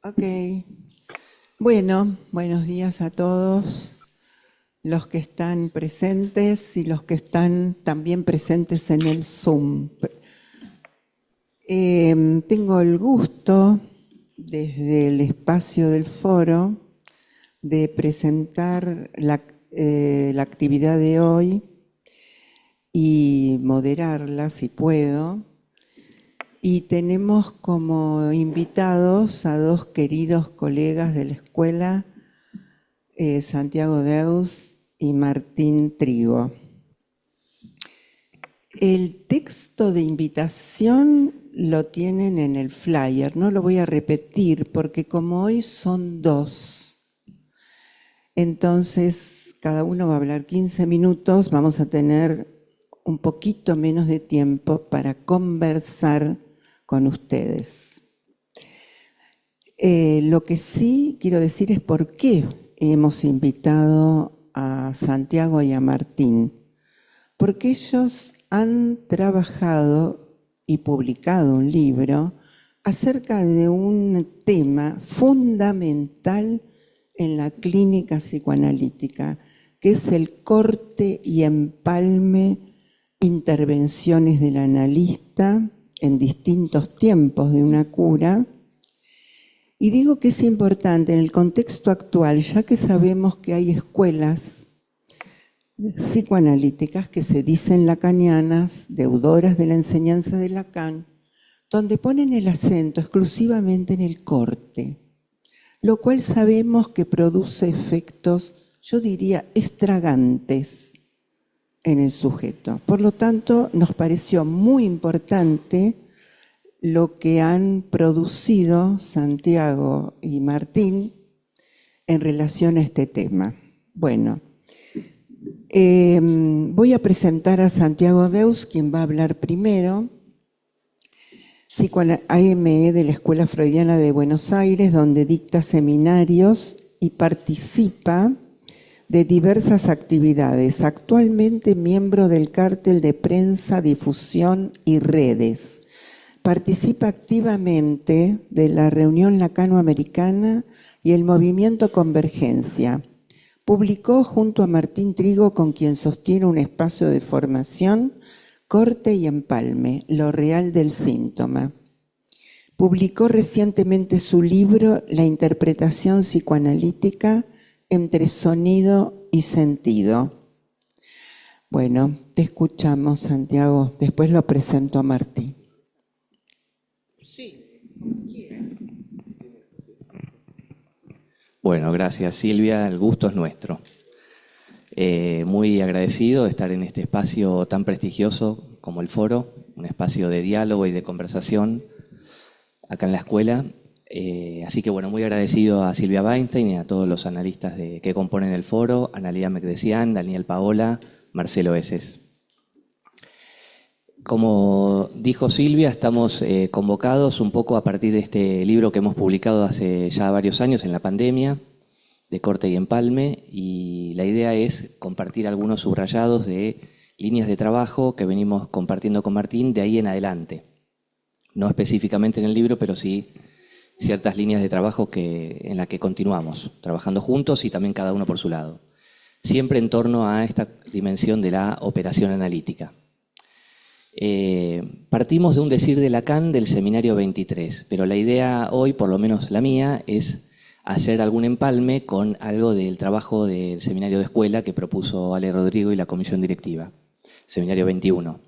Ok. Bueno, buenos días a todos los que están presentes y los que están también presentes en el Zoom. Tengo el gusto, desde el espacio del foro, de presentar la actividad de hoy y moderarla, si puedo. Y tenemos como invitados a dos queridos colegas de la escuela, Santiago Deus y Martín Trigo. El texto de invitación lo tienen en el flyer, no lo voy a repetir porque como hoy son dos, entonces cada uno va a hablar 15 minutos, vamos a tener un poquito menos de tiempo para conversar con ustedes. Lo que sí quiero decir es por qué hemos invitado a Santiago y a Martín. Porque ellos han trabajado y publicado un libro acerca de un tema fundamental en la clínica psicoanalítica, que es el corte y empalme, intervenciones del analista en distintos tiempos de una cura. Y digo que es importante en el contexto actual, ya que sabemos que hay escuelas psicoanalíticas que se dicen lacanianas, deudoras de la enseñanza de Lacan, donde ponen el acento exclusivamente en el corte, lo cual sabemos que produce efectos, yo diría, estragantes en el sujeto. Por lo tanto, nos pareció muy importante lo que han producido Santiago y Martín en relación a este tema. Bueno, voy a presentar a Santiago Deus, quien va a hablar primero, AME de la Escuela Freudiana de Buenos Aires, donde dicta seminarios y participa de diversas actividades. Actualmente miembro del cártel de prensa, difusión y redes. Participa activamente de la Reunión Lacano-Americana y el Movimiento Convergencia. Publicó junto a Martín Trigo, con quien sostiene un espacio de formación, Corte y Empalme, lo real del síntoma. Publicó recientemente su libro La interpretación psicoanalítica entre sonido y sentido. Bueno, te escuchamos, Santiago. Después lo presento a Martín. Sí, quieras. Bueno, gracias Silvia, el gusto es nuestro. Muy agradecido de estar en este espacio tan prestigioso como el foro, un espacio de diálogo y de conversación acá en la escuela. Así que bueno, muy agradecido a Silvia Weinstein y a todos los analistas que componen el foro, Analía Mecdesian, Daniel Paola, Marcelo Eses. Como dijo Silvia, estamos convocados un poco a partir de este libro que hemos publicado hace ya varios años en la pandemia, de Corte y Empalme, y la idea es compartir algunos subrayados de líneas de trabajo que venimos compartiendo con Martín de ahí en adelante. No específicamente en el libro, pero sí ciertas líneas de trabajo en las que continuamos trabajando juntos y también cada uno por su lado. Siempre en torno a esta dimensión de la operación analítica. Partimos de un decir de Lacan del seminario 23, pero la idea hoy, por lo menos la mía, es hacer algún empalme con algo del trabajo del seminario de escuela que propuso Ale Rodrigo y la comisión directiva, seminario 21.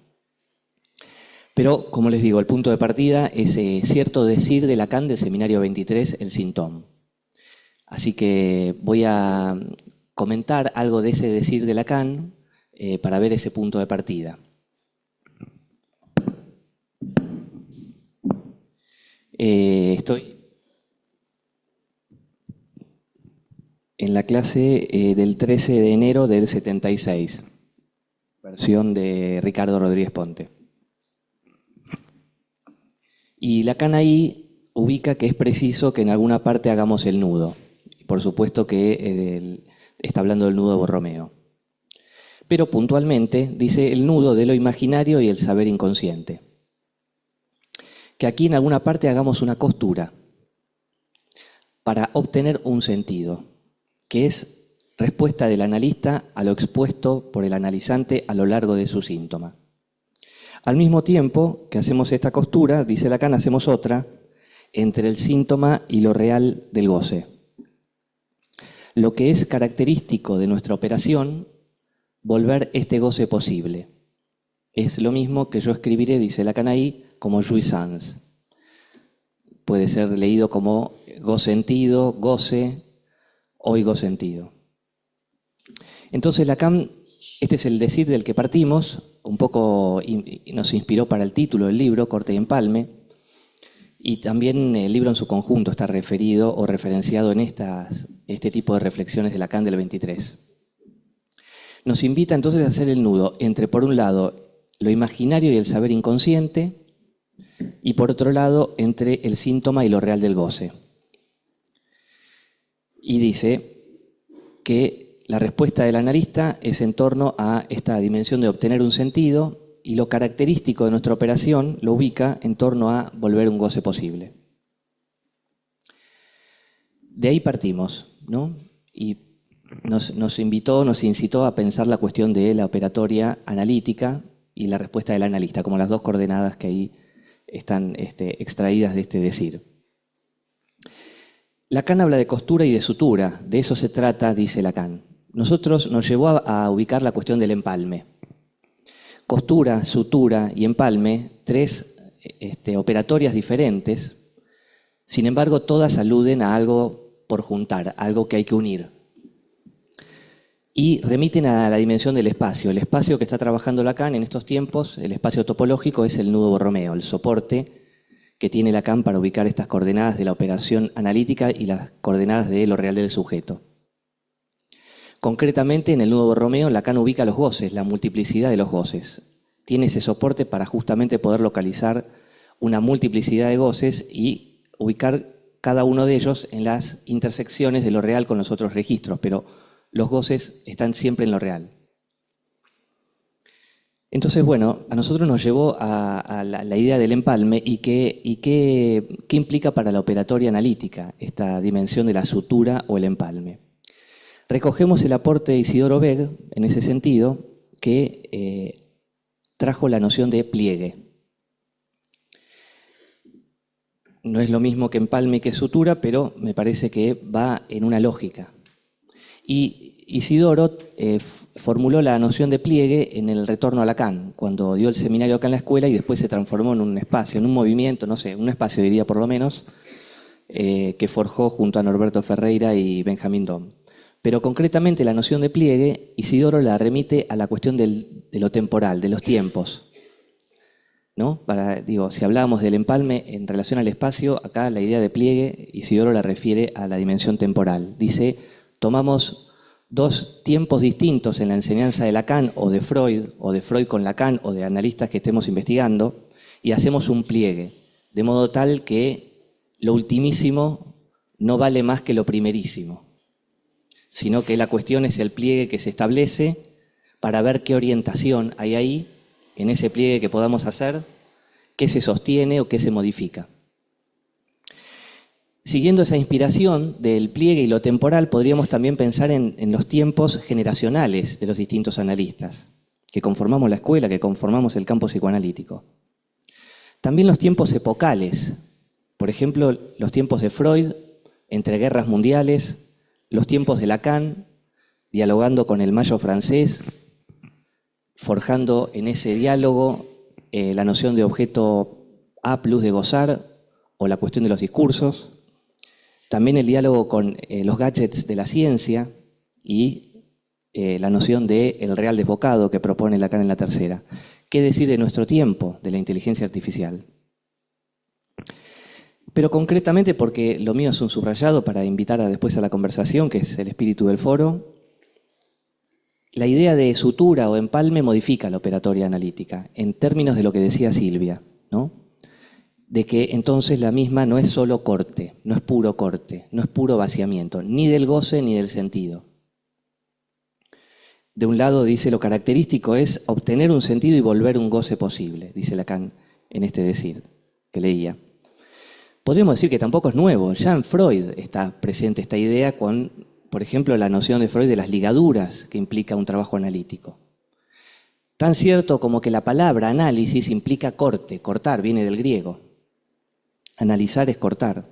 Pero, como les digo, el punto de partida es cierto decir de Lacan del seminario 23, el síntoma. Así que voy a comentar algo de ese decir de Lacan para ver ese punto de partida. Estoy en la clase del 13 de enero del 76, versión de Ricardo Rodríguez Ponte. Y Lacan ahí ubica que es preciso que en alguna parte hagamos el nudo. Por supuesto que está hablando del nudo Borromeo. Pero puntualmente dice el nudo de lo imaginario y el saber inconsciente. Que aquí en alguna parte hagamos una costura. para obtener un sentido, que es respuesta del analista a lo expuesto por el analizante a lo largo de su síntoma. Al mismo tiempo que hacemos esta costura, dice Lacan, hacemos otra entre el síntoma y lo real del goce. Lo que es característico de nuestra operación, volver este goce posible. Es lo mismo que yo escribiré, dice Lacan ahí, como jouissance. Puede ser leído como gozentido, goce, oigosentido. Entonces Lacan, este es el decir del que partimos, un poco nos inspiró para el título del libro, Corte y Empalme, y también el libro en su conjunto está referido o referenciado en este tipo de reflexiones de Lacan del 23. Nos invita entonces a hacer el nudo entre, por un lado, lo imaginario y el saber inconsciente, y por otro lado, entre el síntoma y lo real del goce. Y dice que la respuesta del analista es en torno a esta dimensión de obtener un sentido, y lo característico de nuestra operación lo ubica en torno a volver un goce posible. De ahí partimos, ¿no? Y nos incitó a pensar la cuestión de la operatoria analítica y la respuesta del analista, como las dos coordenadas que ahí están extraídas de este decir. Lacan habla de costura y de sutura, de eso se trata, dice Lacan. Nosotros nos llevó a ubicar la cuestión del empalme. Costura, sutura y empalme, tres operatorias diferentes, sin embargo todas aluden a algo por juntar, algo que hay que unir. Y remiten a la dimensión del espacio. El espacio que está trabajando Lacan en estos tiempos, el espacio topológico, es el nudo Borromeo, el soporte que tiene Lacan para ubicar estas coordenadas de la operación analítica y las coordenadas de lo real del sujeto. Concretamente, en el nudo Borromeo, Lacan ubica los goces, la multiplicidad de los goces. Tiene ese soporte para justamente poder localizar una multiplicidad de goces y ubicar cada uno de ellos en las intersecciones de lo real con los otros registros, pero los goces están siempre en lo real. Entonces, bueno, a nosotros nos llevó a la idea del empalme y qué implica para la operatoria analítica esta dimensión de la sutura o el empalme. Recogemos el aporte de Isidoro Beg, en ese sentido, que trajo la noción de pliegue. No es lo mismo que empalme que sutura, pero me parece que va en una lógica. Y Isidoro formuló la noción de pliegue en el retorno a Lacan, cuando dio el seminario acá en la escuela y después se transformó en un espacio, en un movimiento, no sé, un espacio diría por lo menos, que forjó junto a Norberto Ferreira y Benjamín Dom. Pero concretamente la noción de pliegue, Isidoro la remite a la cuestión de lo temporal, de los tiempos, ¿no? Si hablábamos del empalme en relación al espacio, acá la idea de pliegue, Isidoro la refiere a la dimensión temporal. Dice, tomamos dos tiempos distintos en la enseñanza de Lacan o de Freud con Lacan o de analistas que estemos investigando y hacemos un pliegue, de modo tal que lo ultimísimo no vale más que lo primerísimo, sino que la cuestión es el pliegue que se establece para ver qué orientación hay ahí, en ese pliegue que podamos hacer, qué se sostiene o qué se modifica. Siguiendo esa inspiración del pliegue y lo temporal, podríamos también pensar en los tiempos generacionales de los distintos analistas, que conformamos la escuela, que conformamos el campo psicoanalítico. También los tiempos epocales, por ejemplo, los tiempos de Freud, entre guerras mundiales, los tiempos de Lacan, dialogando con el Mayo francés, forjando en ese diálogo la noción de objeto A plus de gozar o la cuestión de los discursos. También el diálogo con los gadgets de la ciencia y la noción de el real desbocado que propone Lacan en la tercera. ¿Qué decir de nuestro tiempo, de la inteligencia artificial? Pero concretamente, porque lo mío es un subrayado para invitar después a la conversación, que es el espíritu del foro, la idea de sutura o empalme modifica la operatoria analítica, en términos de lo que decía Silvia, ¿no? De que entonces la misma no es solo corte, no es puro corte, no es puro vaciamiento, ni del goce ni del sentido. De un lado dice lo característico es obtener un sentido y volver un goce posible, dice Lacan en este decir que leía. Podríamos decir que tampoco es nuevo. Ya en Freud está presente esta idea con, por ejemplo, la noción de Freud de las ligaduras que implica un trabajo analítico. Tan cierto como que la palabra análisis implica corte, cortar, viene del griego. Analizar es cortar.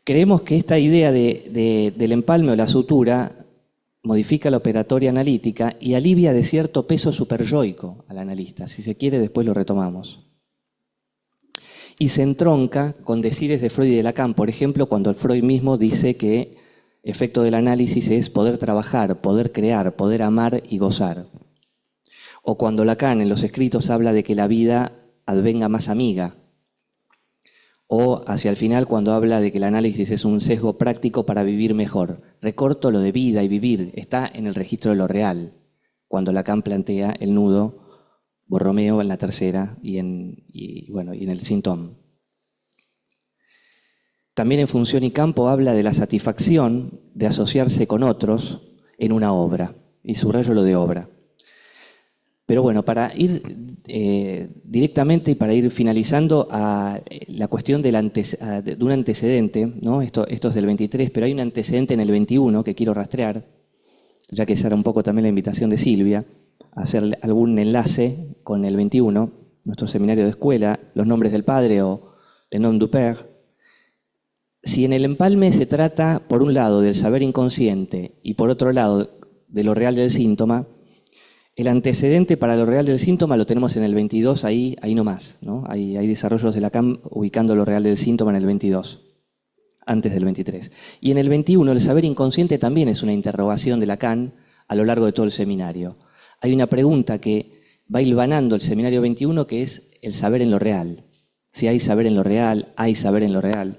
Creemos que esta idea del empalme o la sutura modifica la operatoria analítica y alivia de cierto peso superyoico al analista. Si se quiere, después lo retomamos. Y se entronca con decires de Freud y de Lacan, por ejemplo, cuando Freud mismo dice que efecto del análisis es poder trabajar, poder crear, poder amar y gozar. O cuando Lacan en los escritos habla de que la vida advenga más amiga. O hacia el final cuando habla de que el análisis es un sesgo práctico para vivir mejor. Recorto lo de vida y vivir, está en el registro de lo real, cuando Lacan plantea el nudo Borromeo en la tercera y en el síntoma. También en Función y Campo habla de la satisfacción de asociarse con otros en una obra, y subrayo lo de obra. Pero bueno, para ir directamente y para ir finalizando a la cuestión de un antecedente, ¿no? Esto es del 23, pero hay un antecedente en el 21 que quiero rastrear, ya que esa era un poco también la invitación de Silvia, a hacer algún enlace con el 21, nuestro seminario de escuela, Los nombres del padre o Le nom du père. Si en el empalme se trata, por un lado, del saber inconsciente y por otro lado, de lo real del síntoma, el antecedente para lo real del síntoma lo tenemos en el 22, ahí nomás, ¿no? Hay desarrollos de Lacan ubicando lo real del síntoma en el 22, antes del 23. Y en el 21, el saber inconsciente también es una interrogación de Lacan a lo largo de todo el seminario. Hay una pregunta que va hilvanando el seminario 21 que es el saber en lo real. Si hay saber en lo real, hay saber en lo real.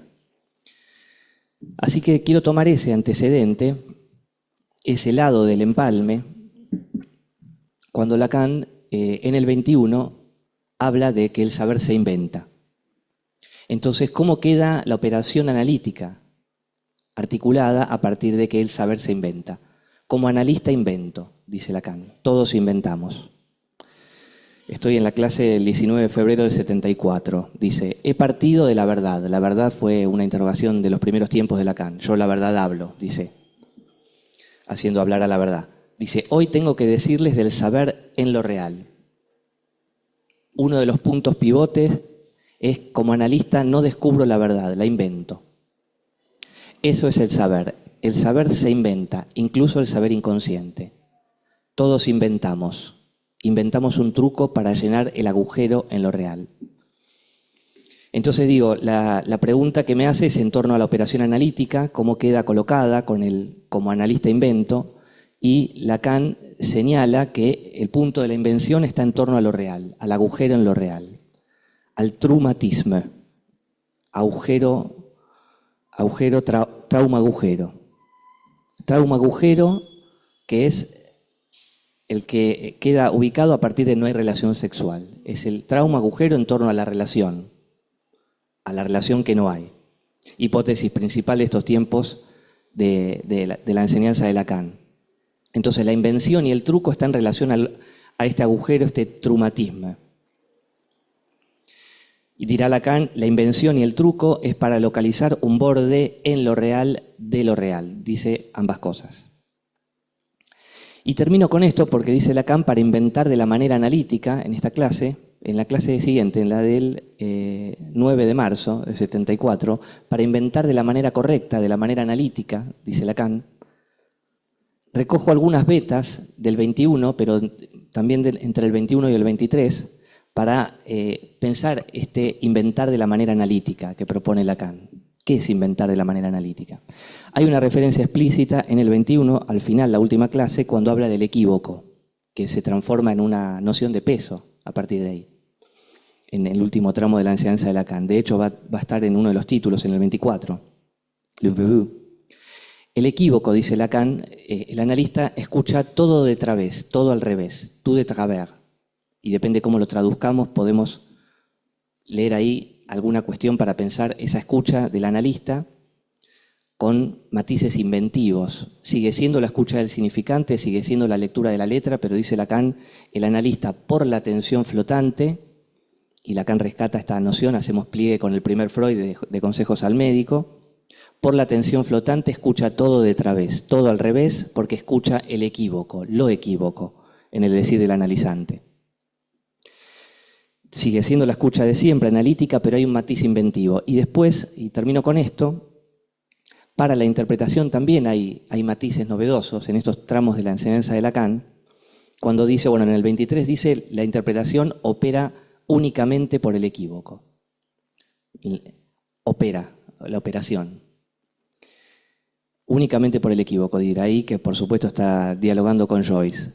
Así que quiero tomar ese antecedente, ese lado del empalme, cuando Lacan en el 21 habla de que el saber se inventa. Entonces, ¿cómo queda la operación analítica articulada a partir de que el saber se inventa? Como analista invento, dice Lacan. Todos inventamos. Estoy en la clase del 19 de febrero del 74. Dice, he partido de la verdad. La verdad fue una interrogación de los primeros tiempos de Lacan. Yo la verdad hablo, dice, haciendo hablar a la verdad. Dice, hoy tengo que decirles del saber en lo real. Uno de los puntos pivotes es, como analista, no descubro la verdad, la invento. Eso es el saber. El saber se inventa, incluso el saber inconsciente. Todos inventamos. Inventamos un truco para llenar el agujero en lo real. Entonces digo, la pregunta que me hace es en torno a la operación analítica, cómo queda colocada con el como analista invento, y Lacan señala que el punto de la invención está en torno a lo real, al agujero en lo real, al traumatisme, trauma agujero. Trauma agujero que es el que queda ubicado a partir de no hay relación sexual. Es el trauma agujero en torno a la relación que no hay. Hipótesis principal de estos tiempos de la enseñanza de Lacan. Entonces la invención y el truco están en relación a este agujero, este traumatismo. Y dirá Lacan, la invención y el truco es para localizar un borde en lo real de lo real. Dice ambas cosas. Y termino con esto porque dice Lacan, para inventar de la manera analítica en esta clase, en la clase siguiente, en la del 9 de marzo del 74, para inventar de la manera correcta, de la manera analítica, dice Lacan, recojo algunas vetas del 21, pero también entre el 21 y el 23, para pensar este inventar de la manera analítica que propone Lacan. ¿Qué es inventar de la manera analítica? Hay una referencia explícita en el 21, al final, la última clase, cuando habla del equívoco, que se transforma en una noción de peso a partir de ahí, en el último tramo de la enseñanza de Lacan. De hecho, va a estar en uno de los títulos, en el 24. Le Verrou. El equívoco, dice Lacan, el analista escucha todo de través, todo al revés, tout de travers. Y depende cómo lo traduzcamos, podemos leer ahí alguna cuestión para pensar esa escucha del analista con matices inventivos. Sigue siendo la escucha del significante, sigue siendo la lectura de la letra, pero dice Lacan, el analista por la atención flotante y Lacan rescata esta noción, hacemos pliegue con el primer Freud de consejos al médico. Por la atención flotante escucha todo de través, todo al revés, porque escucha el equívoco, lo equívoco, en el decir del analizante. Sigue siendo la escucha de siempre, analítica, pero hay un matiz inventivo. Y después, y termino con esto, para la interpretación también hay matices novedosos en estos tramos de la enseñanza de Lacan, cuando dice, bueno, en el 23 dice, la interpretación opera únicamente por el equívoco. Opera, la operación. Únicamente por el equívoco, dirá ahí, que por supuesto está dialogando con Joyce.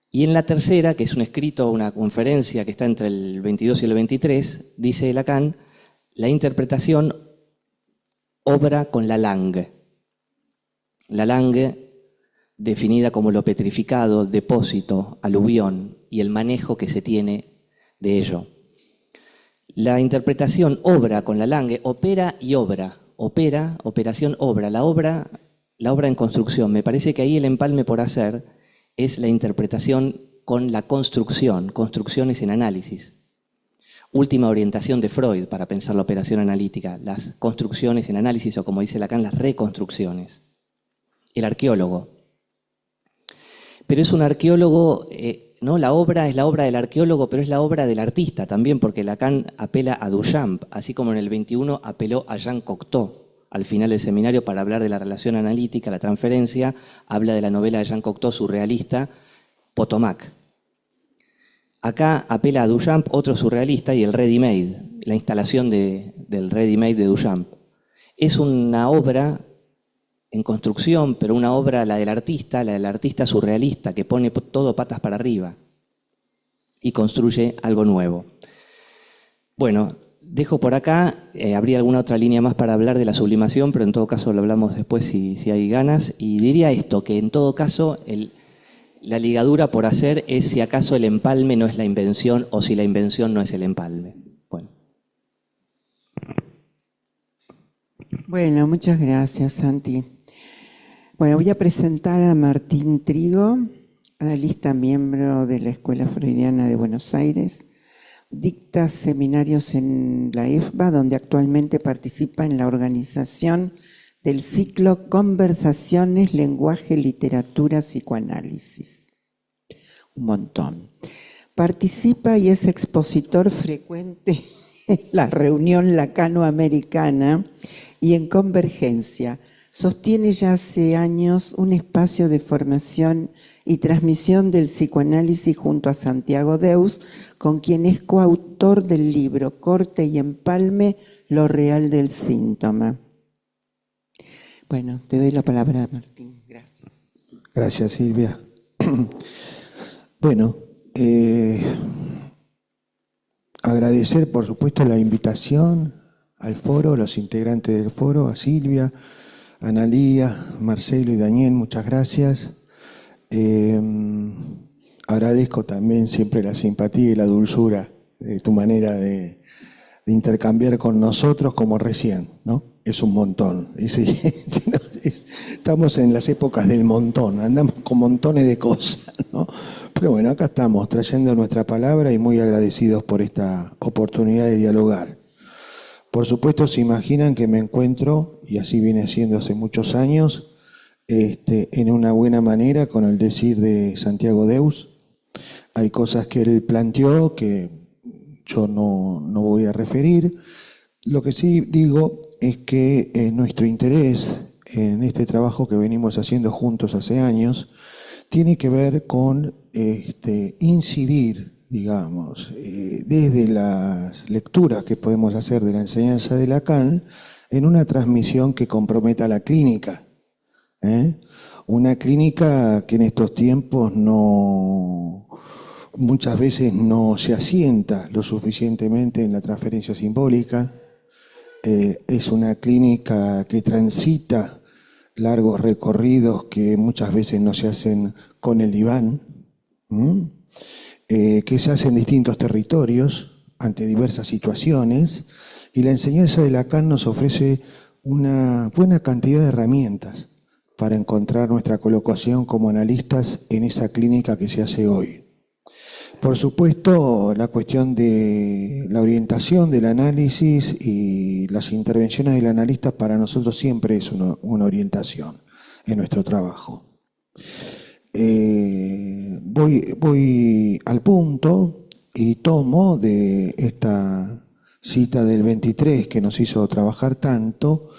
Y en la tercera, que es un escrito, una conferencia que está entre el 22 y el 23, dice Lacan, la interpretación obra con la langue. La langue, definida como lo petrificado, depósito, aluvión y el manejo que se tiene de ello. La interpretación obra con la langue, opera y obra. Opera, operación, obra. La obra en construcción. Me parece que ahí el empalme por hacer es la interpretación con la construcción, construcciones en análisis. Última orientación de Freud para pensar la operación analítica, las construcciones en análisis o, como dice Lacan, las reconstrucciones. El arqueólogo. Pero es un arqueólogo, ¿no? La obra es la obra del arqueólogo, pero es la obra del artista también, porque Lacan apela a Duchamp, así como en el 21 apeló a Jean Cocteau. Al final del seminario, para hablar de la relación analítica, la transferencia, habla de la novela de Jean Cocteau, surrealista, Potomac. Acá apela a Duchamp, otro surrealista, y el ready-made, la instalación del ready-made de Duchamp. Es una obra en construcción, pero una obra, la del artista surrealista, que pone todo patas para arriba y construye algo nuevo. Bueno, dejo por acá, habría alguna otra línea más para hablar de la sublimación, pero en todo caso lo hablamos después si hay ganas. Y diría esto, que en todo caso la ligadura por hacer es si acaso el empalme no es la invención o si la invención no es el empalme. Bueno, muchas gracias, Santi. Bueno, voy a presentar a Martín Trigo, analista miembro de la Escuela Freudiana de Buenos Aires. Dicta seminarios en la EFBA, donde actualmente participa en la organización del ciclo Conversaciones, Lenguaje, Literatura, Psicoanálisis. Un montón. Participa y es expositor frecuente en la reunión lacano-americana y en Convergencia. Sostiene ya hace años un espacio de formación y transmisión del psicoanálisis junto a Santiago Deus, con quien es coautor del libro Corte y Empalme, lo real del síntoma. Bueno, te doy la palabra, Martín. Gracias. Gracias, Silvia. Bueno, agradecer, por supuesto, la invitación al foro, los integrantes del foro, a Silvia, Analía, Marcelo y Daniel, muchas gracias. Agradezco también siempre la simpatía y la dulzura de tu manera de intercambiar con nosotros como recién, ¿no? Es un montón. Estamos en las épocas del montón, andamos con montones de cosas, ¿no? Pero bueno, acá estamos trayendo nuestra palabra y muy agradecidos por esta oportunidad de dialogar. Por supuesto, se imaginan que me encuentro, y así viene siendo hace muchos años, en una buena manera con el decir de Santiago Deus. Hay cosas que él planteó que yo no voy a referir. Lo que sí digo es que nuestro interés en este trabajo que venimos haciendo juntos hace años tiene que ver con incidir, digamos, desde las lecturas que podemos hacer de la enseñanza de Lacan en una transmisión que comprometa la clínica. Una clínica que en estos tiempos muchas veces no se asienta lo suficientemente en la transferencia simbólica. Es una clínica que transita largos recorridos que muchas veces no se hacen con el diván, que se hacen en distintos territorios ante diversas situaciones, y la enseñanza de Lacan nos ofrece una buena cantidad de herramientas para encontrar nuestra colocación como analistas en esa clínica que se hace hoy. Por supuesto, la cuestión de la orientación del análisis y las intervenciones del analista para nosotros siempre es una orientación en nuestro trabajo. Voy al punto y tomo de esta cita del 23 que nos hizo trabajar tanto,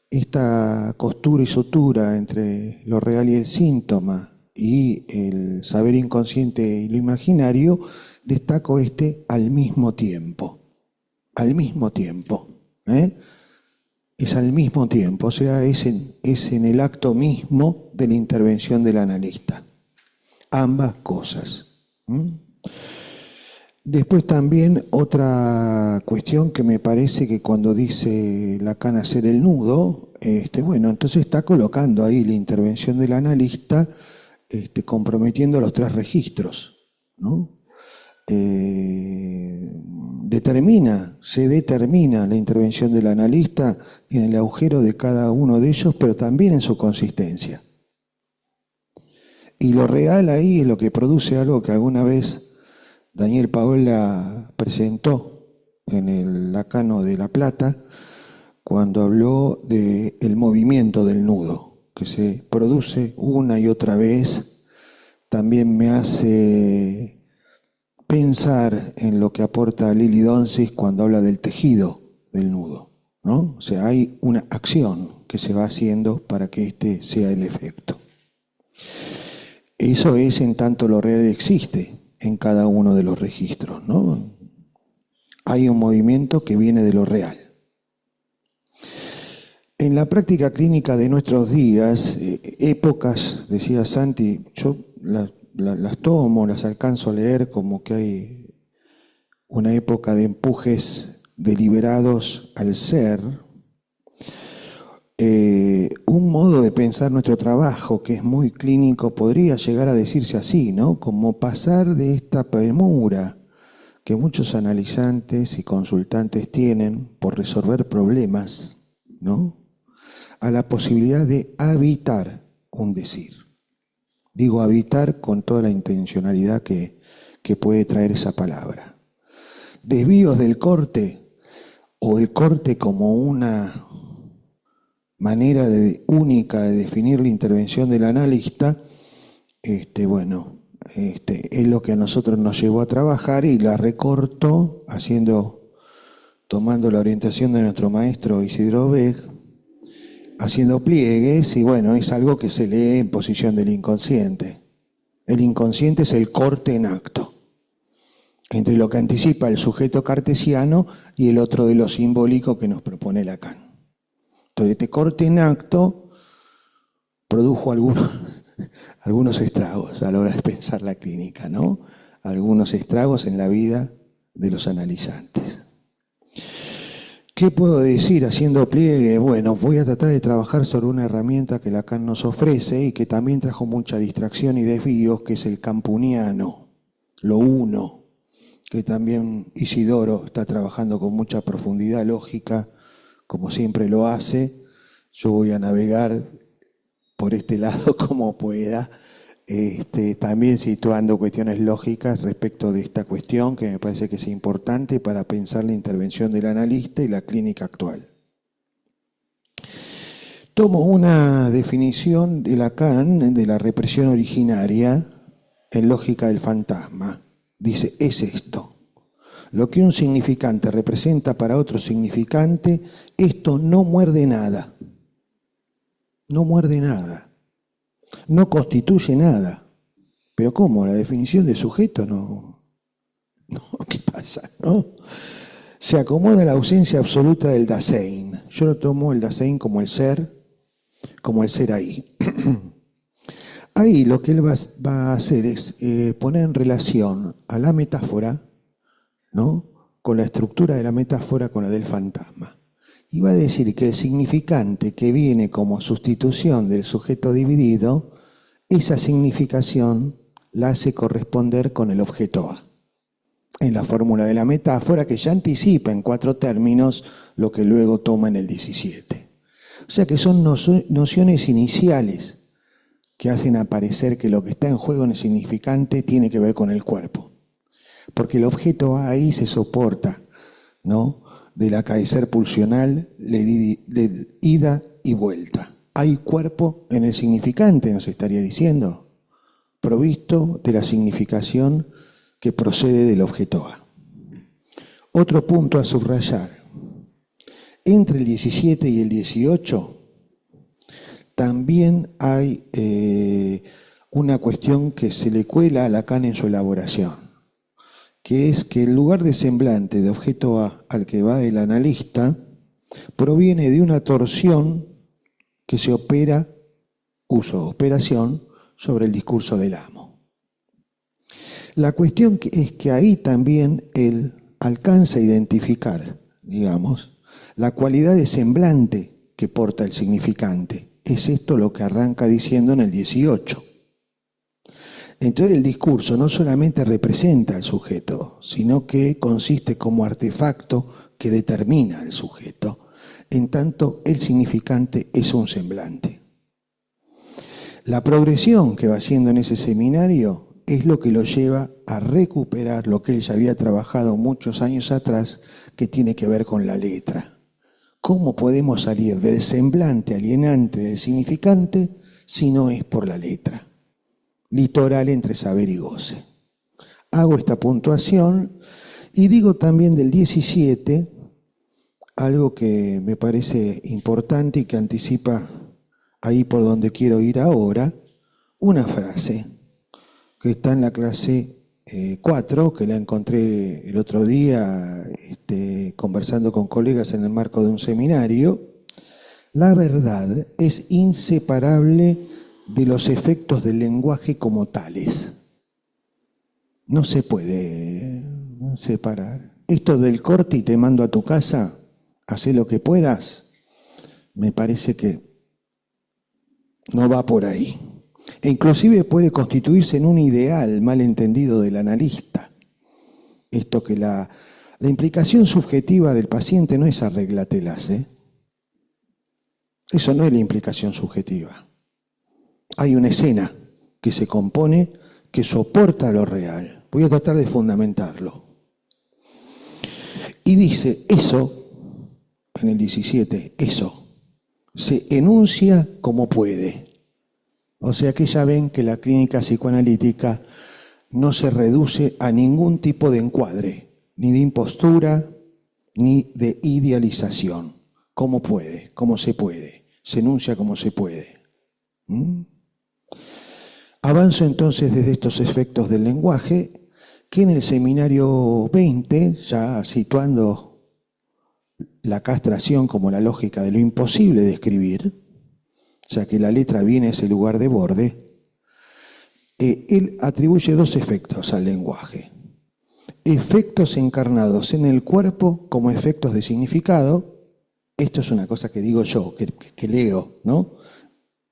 esta costura y sutura entre lo real y el síntoma y el saber inconsciente y lo imaginario, destaco al mismo tiempo. Al mismo tiempo. Es al mismo tiempo, o sea, es en el acto mismo de la intervención del analista. Ambas cosas. Después también otra cuestión que me parece que cuando dice Lacan hacer el nudo, entonces está colocando ahí la intervención del analista, comprometiendo los tres registros, ¿no? Se determina la intervención del analista en el agujero de cada uno de ellos, pero también en su consistencia. Y lo real ahí es lo que produce algo que alguna vez Daniel Paola presentó en el Lacano de La Plata, cuando habló del movimiento del nudo, que se produce una y otra vez. También me hace pensar en lo que aporta Lili Donsis cuando habla del tejido del nudo, ¿no? O sea, hay una acción que se va haciendo para que este sea el efecto. Eso es en tanto lo real existe en cada uno de los registros, ¿no? Hay un movimiento que viene de lo real. En la práctica clínica de nuestros días, épocas, decía Santi, yo las tomo, las alcanzo a leer como que hay una época de empujes deliberados al ser, un modo de pensar nuestro trabajo que es muy clínico podría llegar a decirse así, ¿no? Como pasar de esta premura que muchos analizantes y consultantes tienen por resolver problemas, ¿no?, a la posibilidad de habitar un decir. Digo habitar con toda la intencionalidad que puede traer esa palabra. Desvíos del corte, o el corte como una manera única de definir la intervención del analista, es lo que a nosotros nos llevó a trabajar, y la recorto tomando la orientación de nuestro maestro Isidro Beck, haciendo pliegues, y es algo que se lee en posición del inconsciente. El inconsciente es el corte en acto, entre lo que anticipa el sujeto cartesiano y el otro de lo simbólico que nos propone Lacan. Entonces, este corte en acto produjo algunos estragos a la hora de pensar la clínica, ¿no? Algunos estragos en la vida de los analizantes. ¿Qué puedo decir haciendo pliegue? Bueno, voy a tratar de trabajar sobre una herramienta que Lacan nos ofrece y que también trajo mucha distracción y desvíos, que es el campuniano, lo uno, que también Isidoro está trabajando con mucha profundidad lógica, como siempre lo hace. Yo voy a navegar por este lado como pueda, también situando cuestiones lógicas respecto de esta cuestión que me parece que es importante para pensar la intervención del analista y la clínica actual. Tomo una definición de Lacan de la represión originaria en lógica del fantasma. Dice, es esto. Lo que un significante representa para otro significante, esto no muerde nada. No muerde nada. No constituye nada. Pero ¿cómo? La definición de sujeto no, ¿qué pasa? ¿No? Se acomoda a la ausencia absoluta del Dasein. Yo lo tomo el Dasein como el ser ahí. Ahí lo que él va a hacer es poner en relación a la metáfora, ¿no?, con la estructura de la metáfora con la del fantasma. Y va a decir que el significante que viene como sustitución del sujeto dividido, esa significación la hace corresponder con el objeto A. En la fórmula de la metáfora, que ya anticipa en 4 términos lo que luego toma en el 17. O sea que son nociones iniciales que hacen aparecer que lo que está en juego en el significante tiene que ver con el cuerpo. porque el objeto A ahí se soporta, ¿no?, del acaecer pulsional de ida y vuelta. Hay cuerpo en el significante, nos estaría diciendo, provisto de la significación que procede del objeto A. Otro punto a subrayar. Entre el 17 y el 18 también hay una cuestión que se le cuela a Lacan en su elaboración, que es que el lugar de semblante de objeto A al que va el analista proviene de una torsión que se opera, operación, sobre el discurso del amo. La cuestión es que ahí también él alcanza a identificar, digamos, la cualidad de semblante que porta el significante. Es esto lo que arranca diciendo en el 18. Entonces el discurso no solamente representa al sujeto, sino que consiste como artefacto que determina al sujeto. En tanto, el significante es un semblante. La progresión que va haciendo en ese seminario es lo que lo lleva a recuperar lo que él ya había trabajado muchos años atrás, que tiene que ver con la letra. ¿Cómo podemos salir del semblante alienante del significante si no es por la letra? Litoral entre saber y goce. Hago esta puntuación y digo también del 17, algo que me parece importante y que anticipa ahí por donde quiero ir ahora, una frase que está en la clase 4, que la encontré el otro día conversando con colegas en el marco de un seminario. La verdad es inseparable de los efectos del lenguaje como tales. No se puede separar. Esto del corte y te mando a tu casa, hacé lo que puedas, me parece que no va por ahí. E inclusive puede constituirse en un ideal mal entendido del analista. Esto que la implicación subjetiva del paciente no es arréglatelas, ¿eh? Eso no es la implicación subjetiva. Hay una escena que se compone, que soporta lo real. Voy a tratar de fundamentarlo. Y dice, eso, en el 17, eso, se enuncia como puede. O sea que ya ven que la clínica psicoanalítica no se reduce a ningún tipo de encuadre, ni de impostura, ni de idealización. ¿Cómo puede? ¿Cómo se puede? Se enuncia como se puede. Avanzo entonces desde estos efectos del lenguaje, que en el seminario 20, ya situando la castración como la lógica de lo imposible de escribir, o sea que la letra viene a ese lugar de borde, él atribuye dos efectos al lenguaje. Efectos encarnados en el cuerpo como efectos de significado. Esto es una cosa que digo yo, que leo, ¿no?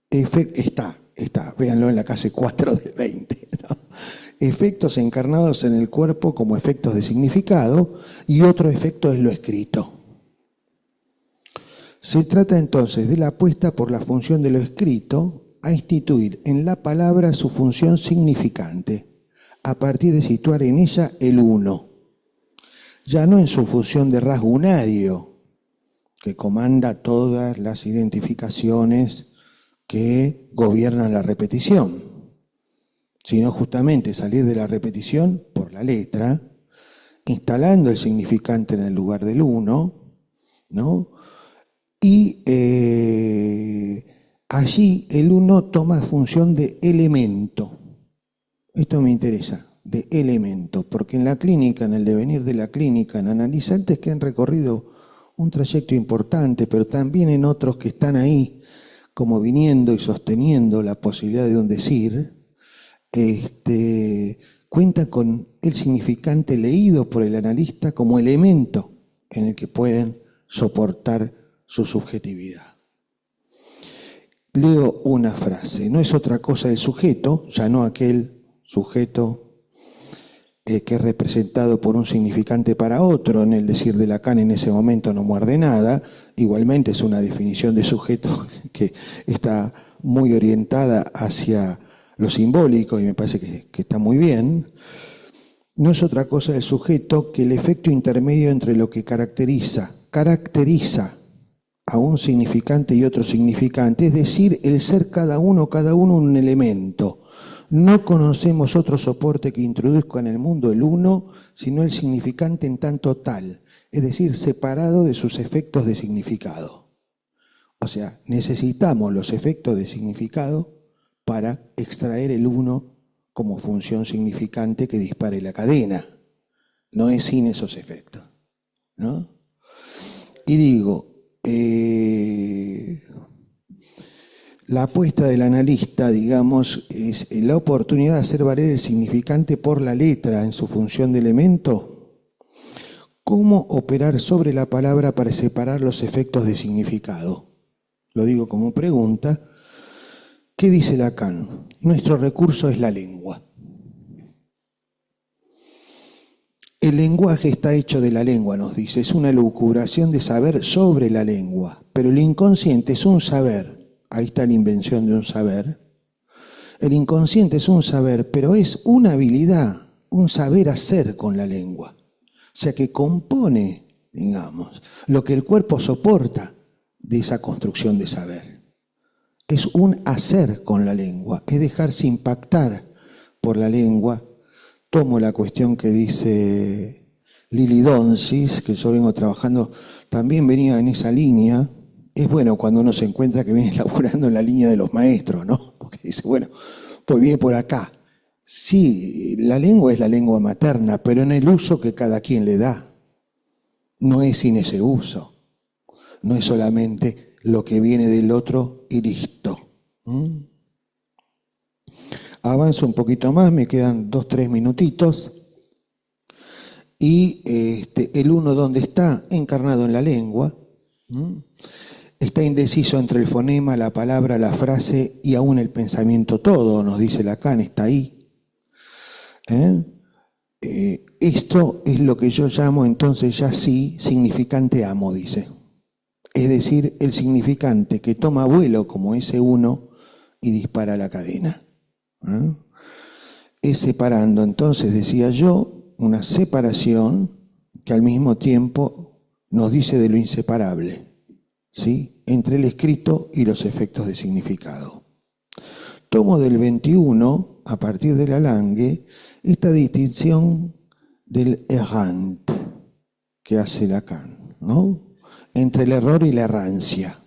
Está, véanlo en la clase 4 de 20, ¿no? Efectos encarnados en el cuerpo como efectos de significado, y otro efecto es lo escrito. Se trata entonces de la apuesta por la función de lo escrito a instituir en la palabra su función significante, a partir de situar en ella el uno, ya no en su función de rasgo unario, que comanda todas las identificaciones que gobiernan la repetición, sino justamente salir de la repetición por la letra, instalando el significante en el lugar del uno, ¿no? Y allí el uno toma función de elemento. Esto me interesa, de elemento, porque en la clínica, en el devenir de la clínica, en analizantes que han recorrido un trayecto importante, pero también en otros que están ahí, como viniendo y sosteniendo la posibilidad de un decir, cuenta con el significante leído por el analista como elemento en el que pueden soportar su subjetividad. Leo una frase, no es otra cosa el sujeto, ya no aquel sujeto que es representado por un significante para otro, en el decir de Lacan en ese momento no muerde nada, igualmente es una definición de sujeto que está muy orientada hacia lo simbólico y me parece que está muy bien. no es otra cosa el sujeto que el efecto intermedio entre lo que caracteriza a un significante y otro significante, es decir, el ser cada uno un elemento. No conocemos otro soporte que introduzca en el mundo el uno, sino el significante en tanto tal, es decir, separado de sus efectos de significado. O sea, necesitamos los efectos de significado para extraer el uno como función significante que dispare la cadena. No es sin esos efectos, ¿no? Y digo, la apuesta del analista, digamos, es la oportunidad de hacer valer el significante por la letra en su función de elemento. ¿Cómo operar sobre la palabra para separar los efectos de significado? Lo digo como pregunta. ¿Qué dice Lacan? Nuestro recurso es la lengua. El lenguaje está hecho de la lengua, nos dice, es una elucubración de saber sobre la lengua, pero el inconsciente es un saber, ahí está la invención de un saber. El inconsciente es un saber, pero es una habilidad, un saber hacer con la lengua. O sea que compone, digamos, lo que el cuerpo soporta de esa construcción de saber. Es un hacer con la lengua, es dejarse impactar por la lengua. Tomo la cuestión que dice Lili Donsis, que yo vengo trabajando, también venía en esa línea. Es bueno cuando uno se encuentra que viene laburando en la línea de los maestros, ¿no? Porque dice, bueno, pues viene por acá. Sí, la lengua es la lengua materna, pero en el uso que cada quien le da. No es sin ese uso. No es solamente lo que viene del otro y listo. Avanzo un poquito más, me quedan 2-3 minutitos. Y el uno, ¿dónde está? Encarnado en la lengua. Está indeciso entre el fonema, la palabra, la frase y aún el pensamiento todo, nos dice Lacan, está ahí. Esto es lo que yo llamo entonces ya sí significante amo, dice. Es decir, el significante que toma vuelo como ese uno y dispara la cadena. Es separando, entonces, decía yo, una separación que al mismo tiempo nos dice de lo inseparable, ¿sí? Entre el escrito y los efectos de significado. Tomo del 21, a partir de la Lange, esta distinción del errant que hace Lacan, ¿no? Entre el error y la errancia.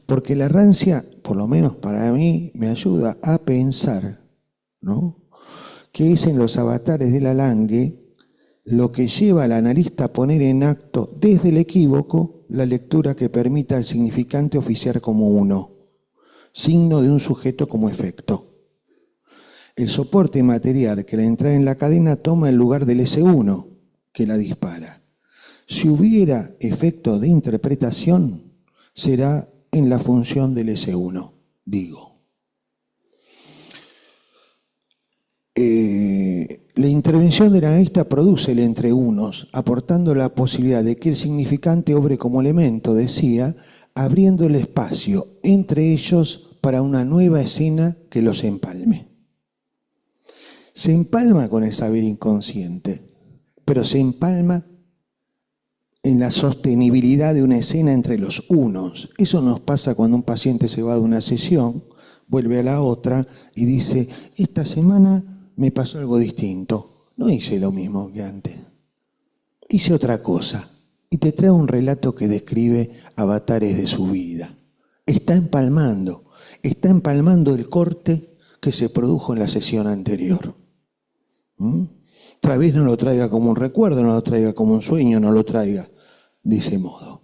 Porque la errancia, por lo menos para mí, me ayuda a pensar, ¿no?, que es en los avatares de la Lange lo que lleva al analista a poner en acto desde el equívoco la lectura que permita al significante oficiar como uno, signo de un sujeto como efecto. El soporte material que la entrada en la cadena toma el lugar del S1 que la dispara. Si hubiera efecto de interpretación, será en la función del S1, digo. La intervención del analista produce el entre unos, aportando la posibilidad de que el significante obre como elemento, decía, abriendo el espacio entre ellos para una nueva escena que los empalme. Se empalma con el saber inconsciente, pero se empalma en la sostenibilidad de una escena entre los unos. Eso nos pasa cuando un paciente se va de una sesión, vuelve a la otra y dice, esta semana me pasó algo distinto. No hice lo mismo que antes. Hice otra cosa. Y te trae un relato que describe avatares de su vida. Está empalmando el corte que se produjo en la sesión anterior. Otra vez no lo traiga como un recuerdo, no lo traiga como un sueño, no lo traiga de ese modo.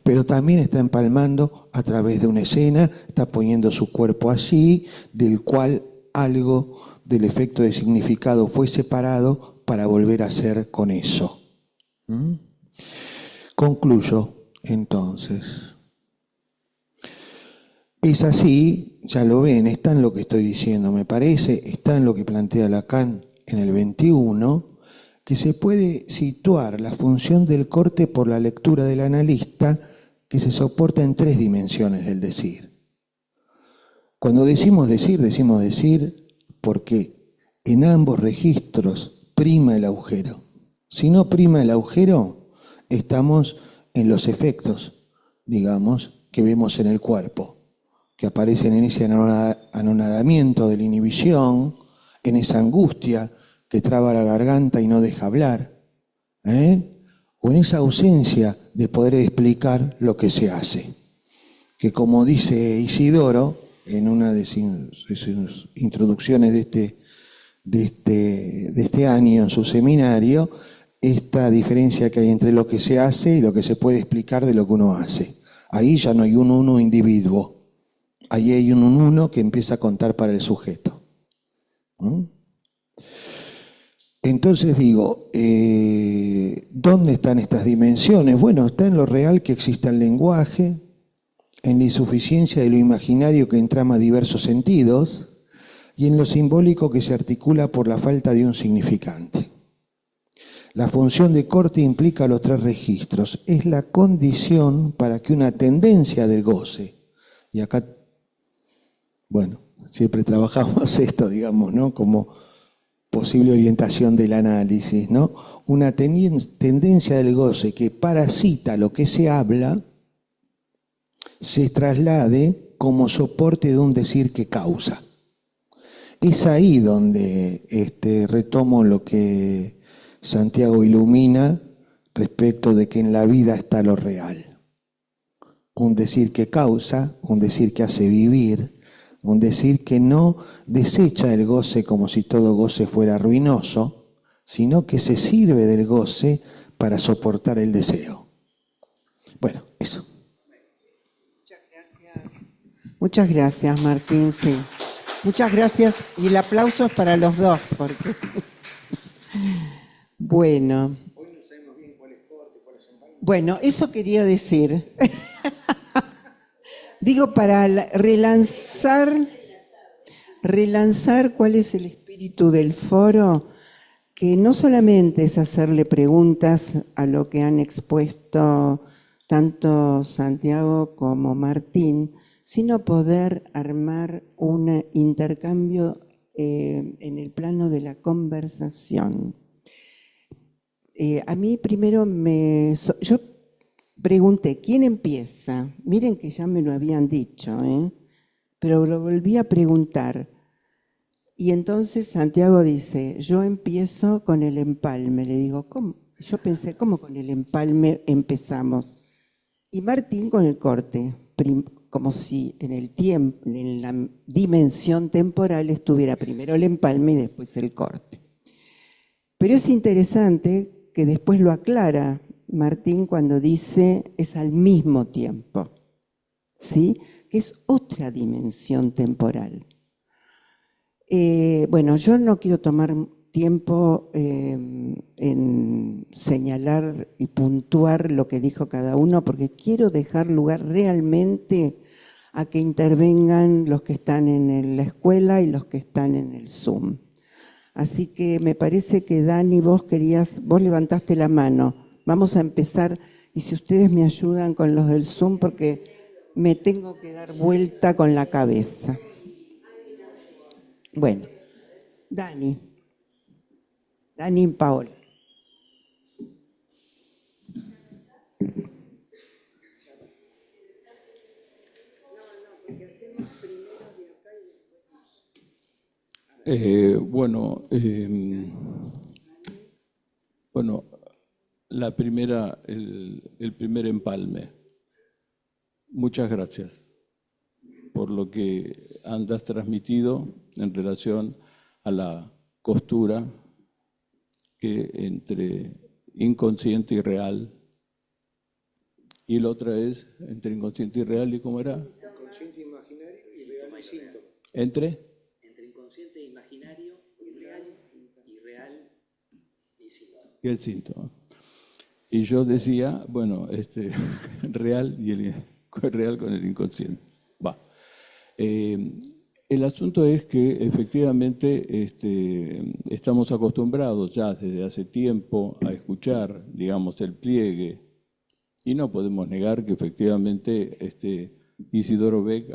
Pero también está empalmando a través de una escena, está poniendo su cuerpo allí, del cual algo del efecto de significado fue separado para volver a hacer con eso. Concluyo, entonces. Es así, ya lo ven, está en lo que estoy diciendo, me parece, está en lo que plantea Lacan en el 21, que se puede situar la función del corte por la lectura del analista que se soporta en 3 dimensiones del decir. Cuando decimos decir porque en ambos registros prima el agujero. Si no prima el agujero, estamos en los efectos, digamos, que vemos en el cuerpo, que aparecen en ese anonadamiento de la inhibición, en esa angustia que traba la garganta y no deja hablar, o en esa ausencia de poder explicar lo que se hace. Que como dice Isidoro, en una de sus introducciones de este año en su seminario, esta diferencia que hay entre lo que se hace y lo que se puede explicar de lo que uno hace. Ahí ya no hay un uno individuo, ahí hay un uno que empieza a contar para el sujeto. Entonces digo, ¿dónde están estas dimensiones? Bueno, está en lo real que exista el lenguaje, en la insuficiencia de lo imaginario que entrama diversos sentidos y en lo simbólico que se articula por la falta de un significante. La función de corte implica los tres registros, es la condición para que una tendencia del goce, y acá, bueno, siempre trabajamos esto, digamos, ¿no? Como posible orientación del análisis, ¿no? Una tendencia del goce que parasita lo que se habla, se traslade como soporte de un decir que causa. Es ahí donde retomo lo que Santiago ilumina respecto de que en la vida está lo real. Un decir que causa, un decir que hace vivir, un decir que no desecha el goce como si todo goce fuera ruinoso, sino que se sirve del goce para soportar el deseo. Bueno, eso. Muchas gracias, Martín, sí. Muchas gracias. Y el aplauso es para los dos, porque... Bueno. Hoy no sabemos bien cuál es corte, cuál es empalme. Bueno, eso quería decir. Digo, para relanzar cuál es el espíritu del foro, que no solamente es hacerle preguntas a lo que han expuesto tanto Santiago como Martín, sino poder armar un intercambio en el plano de la conversación. A mí primero yo pregunté, ¿quién empieza? Miren que ya me lo habían dicho, pero lo volví a preguntar. Y entonces Santiago dice, yo empiezo con el empalme. Le digo, ¿cómo? Yo pensé, ¿cómo con el empalme empezamos? Y Martín con el corte, como si en el tiempo, en la dimensión temporal estuviera primero el empalme y después el corte. Pero es interesante que después lo aclara Martín cuando dice es al mismo tiempo, ¿sí? Que es otra dimensión temporal. Bueno, yo no quiero tomar tiempo en señalar y puntuar lo que dijo cada uno, porque quiero dejar lugar realmente a que intervengan los que están en la escuela y los que están en el Zoom. Así que me parece que Dani, vos levantaste la mano. Vamos a empezar, y si ustedes me ayudan con los del Zoom, porque me tengo que dar vuelta con la cabeza. Bueno, Dani y Paola. Bueno, la primera, el primer empalme. Muchas gracias por lo que has transmitido en relación a la costura que entre inconsciente y real. Y la otra es entre inconsciente y real, ¿y cómo era? Inconsciente, imaginario y real y síntoma. Entre inconsciente, imaginario y real y síntoma. Y el síntoma. Y yo decía, bueno, real y el real con el inconsciente. Va. El asunto es que efectivamente estamos acostumbrados ya desde hace tiempo a escuchar, digamos, el pliegue, y no podemos negar que efectivamente Isidoro Beck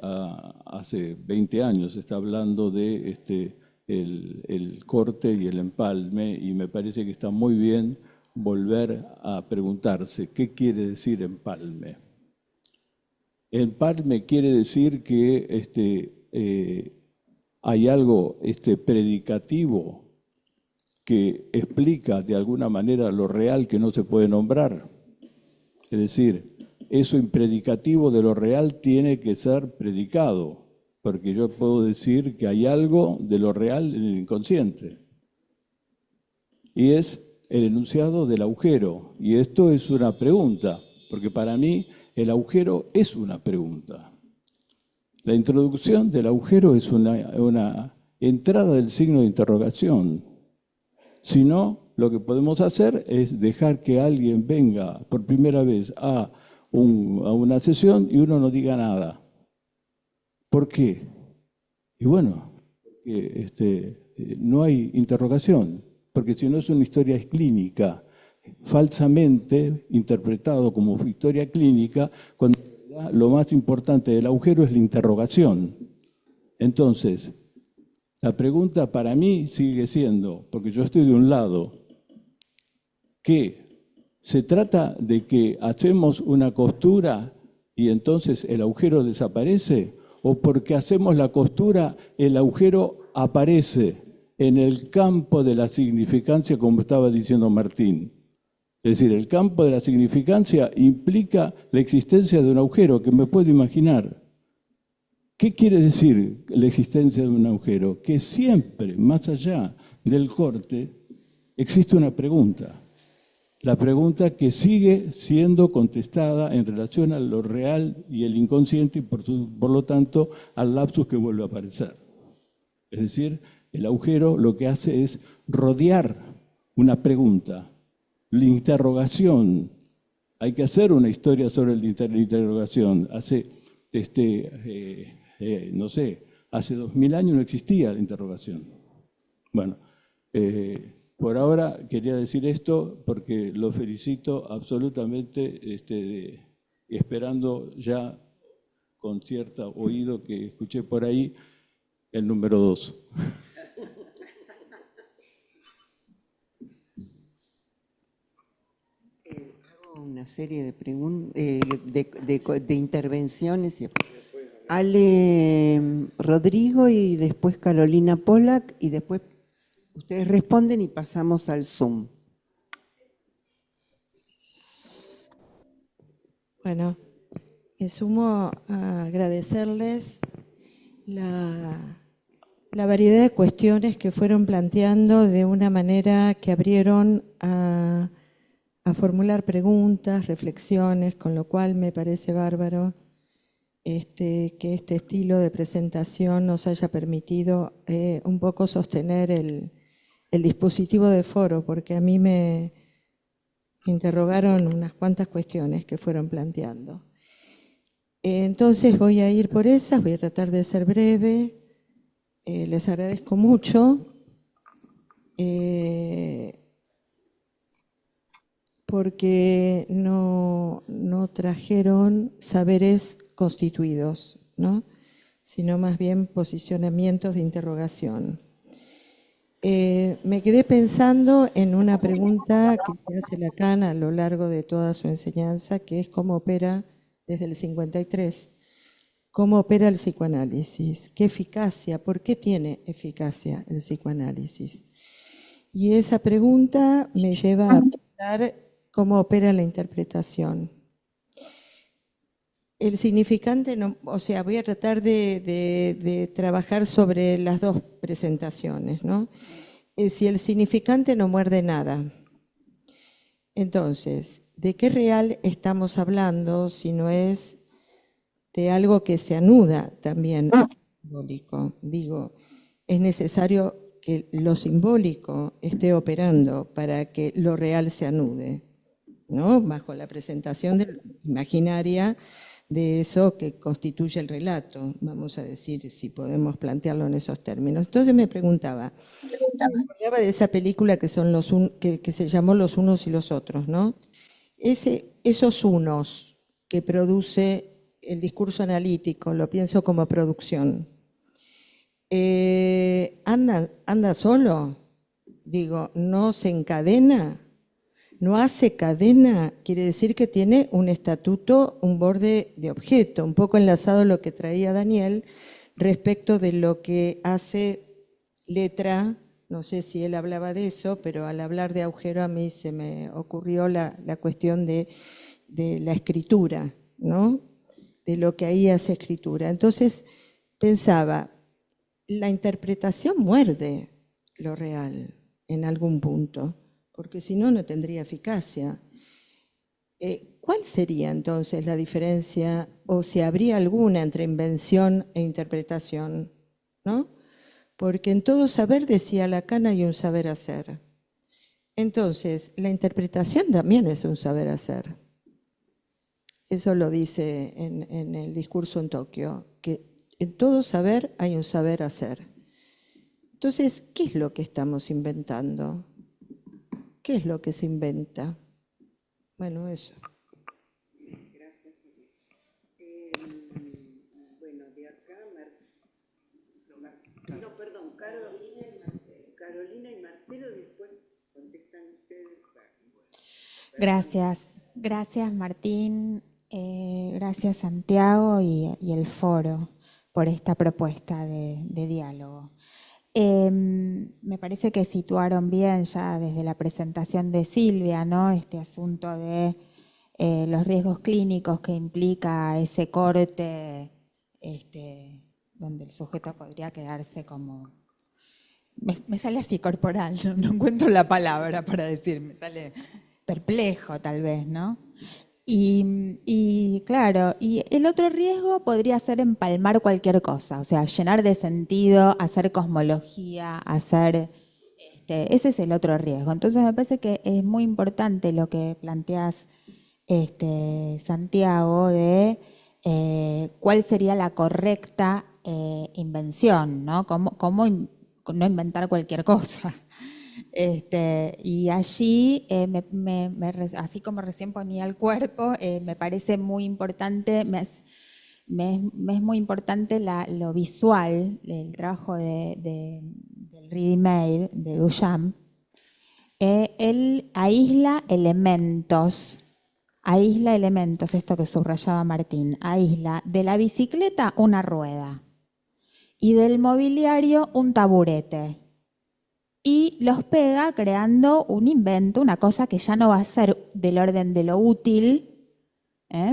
hace 20 años está hablando de el corte y el empalme, y me parece que está muy bien volver a preguntarse qué quiere decir empalme. Empalme quiere decir que hay algo predicativo que explica de alguna manera lo real que no se puede nombrar. Es decir, eso impredicativo de lo real tiene que ser predicado, porque yo puedo decir que hay algo de lo real en el inconsciente. Y es el enunciado del agujero. Y esto es una pregunta, porque para mí el agujero es una pregunta. La introducción del agujero es una entrada del signo de interrogación. Si no, lo que podemos hacer es dejar que alguien venga por primera vez a una sesión y uno no diga nada. ¿Por qué? Y bueno, porque no hay interrogación, porque si no es una historia clínica, falsamente interpretado como historia clínica, cuando lo más importante del agujero es la interrogación. Entonces, la pregunta para mí sigue siendo, porque yo estoy de un lado, que se trata de que hacemos una costura y entonces el agujero desaparece, o porque hacemos la costura el agujero aparece en el campo de la significancia, como estaba diciendo Martín. Es decir, el campo de la significancia implica la existencia de un agujero que me puedo imaginar. ¿Qué quiere decir la existencia de un agujero? Que siempre, más allá del corte, existe una pregunta. La pregunta que sigue siendo contestada en relación a lo real y el inconsciente y por lo tanto al lapsus que vuelve a aparecer. Es decir, el agujero lo que hace es rodear una pregunta, la interrogación. Hay que hacer una historia sobre la interrogación. Hace, no sé, hace 2000 años no existía la interrogación. Bueno, por ahora quería decir esto porque lo felicito absolutamente, esperando ya con cierto oído que escuché por ahí el número 2. Hago una serie de preguntas, de intervenciones. Ale Rodrigo y después Carolina Pollack y después ustedes responden y pasamos al Zoom. Bueno, me sumo a agradecerles la variedad de cuestiones que fueron planteando de una manera que abrieron a formular preguntas, reflexiones, con lo cual me parece bárbaro que este estilo de presentación nos haya permitido un poco sostener el dispositivo de foro, porque a mí me interrogaron unas cuantas cuestiones que fueron planteando. Entonces voy a ir por esas, voy a tratar de ser breve. Les agradezco mucho porque no trajeron saberes constituidos, ¿no? Sino más bien posicionamientos de interrogación. Me quedé pensando en una pregunta que hace Lacan a lo largo de toda su enseñanza, que es cómo opera desde el 53. ¿Cómo opera el psicoanálisis? ¿Qué eficacia? ¿Por qué tiene eficacia el psicoanálisis? Y esa pregunta me lleva a pensar cómo opera la interpretación. El significante, no, o sea, voy a tratar de trabajar sobre las dos presentaciones, ¿no? Si el significante no muerde nada, entonces, ¿de qué real estamos hablando si no es de algo que se anuda también simbólico? Digo, es necesario que lo simbólico esté operando para que lo real se anude, ¿no? Bajo la presentación imaginaria de eso que constituye el relato, vamos a decir, si podemos plantearlo en esos términos. Entonces me preguntaba de esa película que se llamó Los unos y los otros, ¿no? Esos unos que produce el discurso analítico, lo pienso como producción. anda solo, digo, no se encadena, no hace cadena, quiere decir que tiene un estatuto, un borde de objeto, un poco enlazado a lo que traía Daniel respecto de lo que hace letra. No sé si él hablaba de eso, pero al hablar de agujero a mí se me ocurrió la cuestión de la escritura, ¿no? De lo que ahí hace escritura. Entonces pensaba, la interpretación muerde lo real en algún punto, porque si no, no tendría eficacia. ¿Cuál sería entonces la diferencia, o si habría alguna, entre invención e interpretación? ¿No? Porque en todo saber, decía Lacan, hay un saber hacer. Entonces, la interpretación también es un saber hacer. Eso lo dice en el discurso en Tokio, que en todo saber hay un saber hacer. Entonces, ¿qué es lo que estamos inventando? ¿Qué es lo que se inventa? Bueno, eso. Gracias. Bueno, de acá, Carolina y Marcelo, después contestan ustedes. Gracias Martín, gracias Santiago y el foro por esta propuesta de diálogo. Me parece que situaron bien ya desde la presentación de Silvia, ¿no? Este asunto de los riesgos clínicos que implica ese corte, donde el sujeto podría quedarse como... Me sale así corporal, no encuentro la palabra para decir, me sale perplejo tal vez, ¿no? Y claro, y el otro riesgo podría ser empalmar cualquier cosa, o sea, llenar de sentido, hacer cosmología, ese es el otro riesgo. Entonces me parece que es muy importante lo que planteas, Santiago, de cuál sería la correcta invención, ¿no? Cómo no inventar cualquier cosa. Y allí, así como recién ponía el cuerpo, me parece muy importante, me es muy importante lo visual, el trabajo del ready-made de Duchamp. Él aísla elementos, esto que subrayaba Martín, aísla de la bicicleta una rueda y del mobiliario un taburete. Y los pega creando un invento, una cosa que ya no va a ser del orden de lo útil,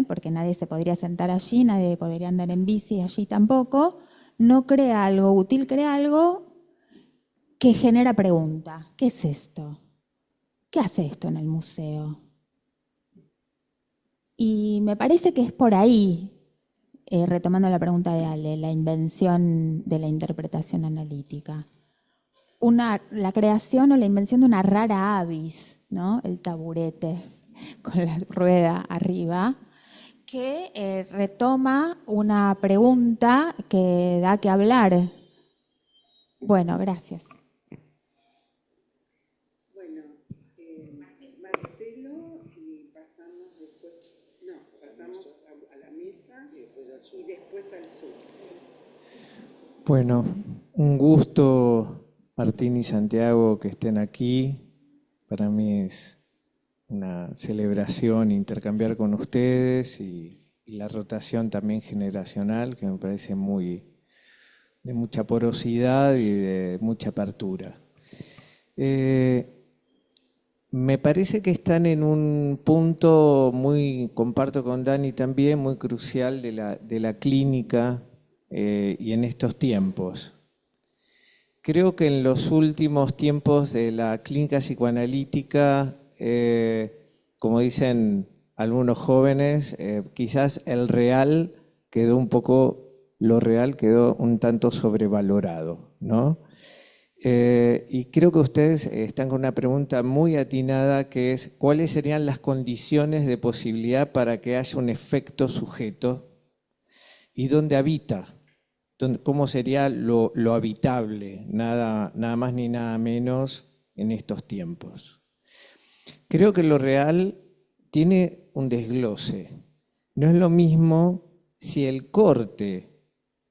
porque nadie se podría sentar allí, nadie podría andar en bici allí tampoco. No crea algo útil, crea algo que genera pregunta. ¿Qué es esto? ¿Qué hace esto en el museo? Y me parece que es por ahí, retomando la pregunta de Ale, la invención de la interpretación analítica. La creación o la invención de una rara avis, ¿no? El taburete con la rueda arriba, que retoma una pregunta que da que hablar. Bueno, gracias. Bueno, Marcelo, y pasamos después, pasamos a la mesa y después al sur. Bueno, un gusto, Martín y Santiago, que estén aquí. Para mí es una celebración intercambiar con ustedes y la rotación también generacional, que me parece de mucha porosidad y de mucha apertura. Me parece que están en un punto comparto con Dani también, muy crucial de la clínica y en estos tiempos. Creo que en los últimos tiempos de la clínica psicoanalítica, como dicen algunos jóvenes, quizás lo real quedó un tanto sobrevalorado, ¿no? Y creo que ustedes están con una pregunta muy atinada, que es ¿cuáles serían las condiciones de posibilidad para que haya un efecto sujeto y dónde habita? ¿Cómo sería lo habitable? Nada más ni nada menos en estos tiempos. Creo que lo real tiene un desglose. No es lo mismo si el corte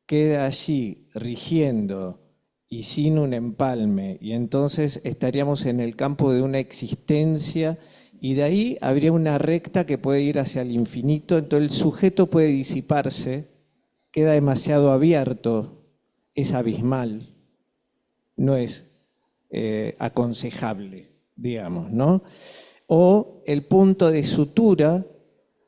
queda allí rigiendo y sin un empalme, y entonces estaríamos en el campo de una existencia, y de ahí habría una recta que puede ir hacia el infinito, entonces el sujeto puede disiparse, queda demasiado abierto, es abismal, no es aconsejable, digamos, ¿no? O el punto de sutura,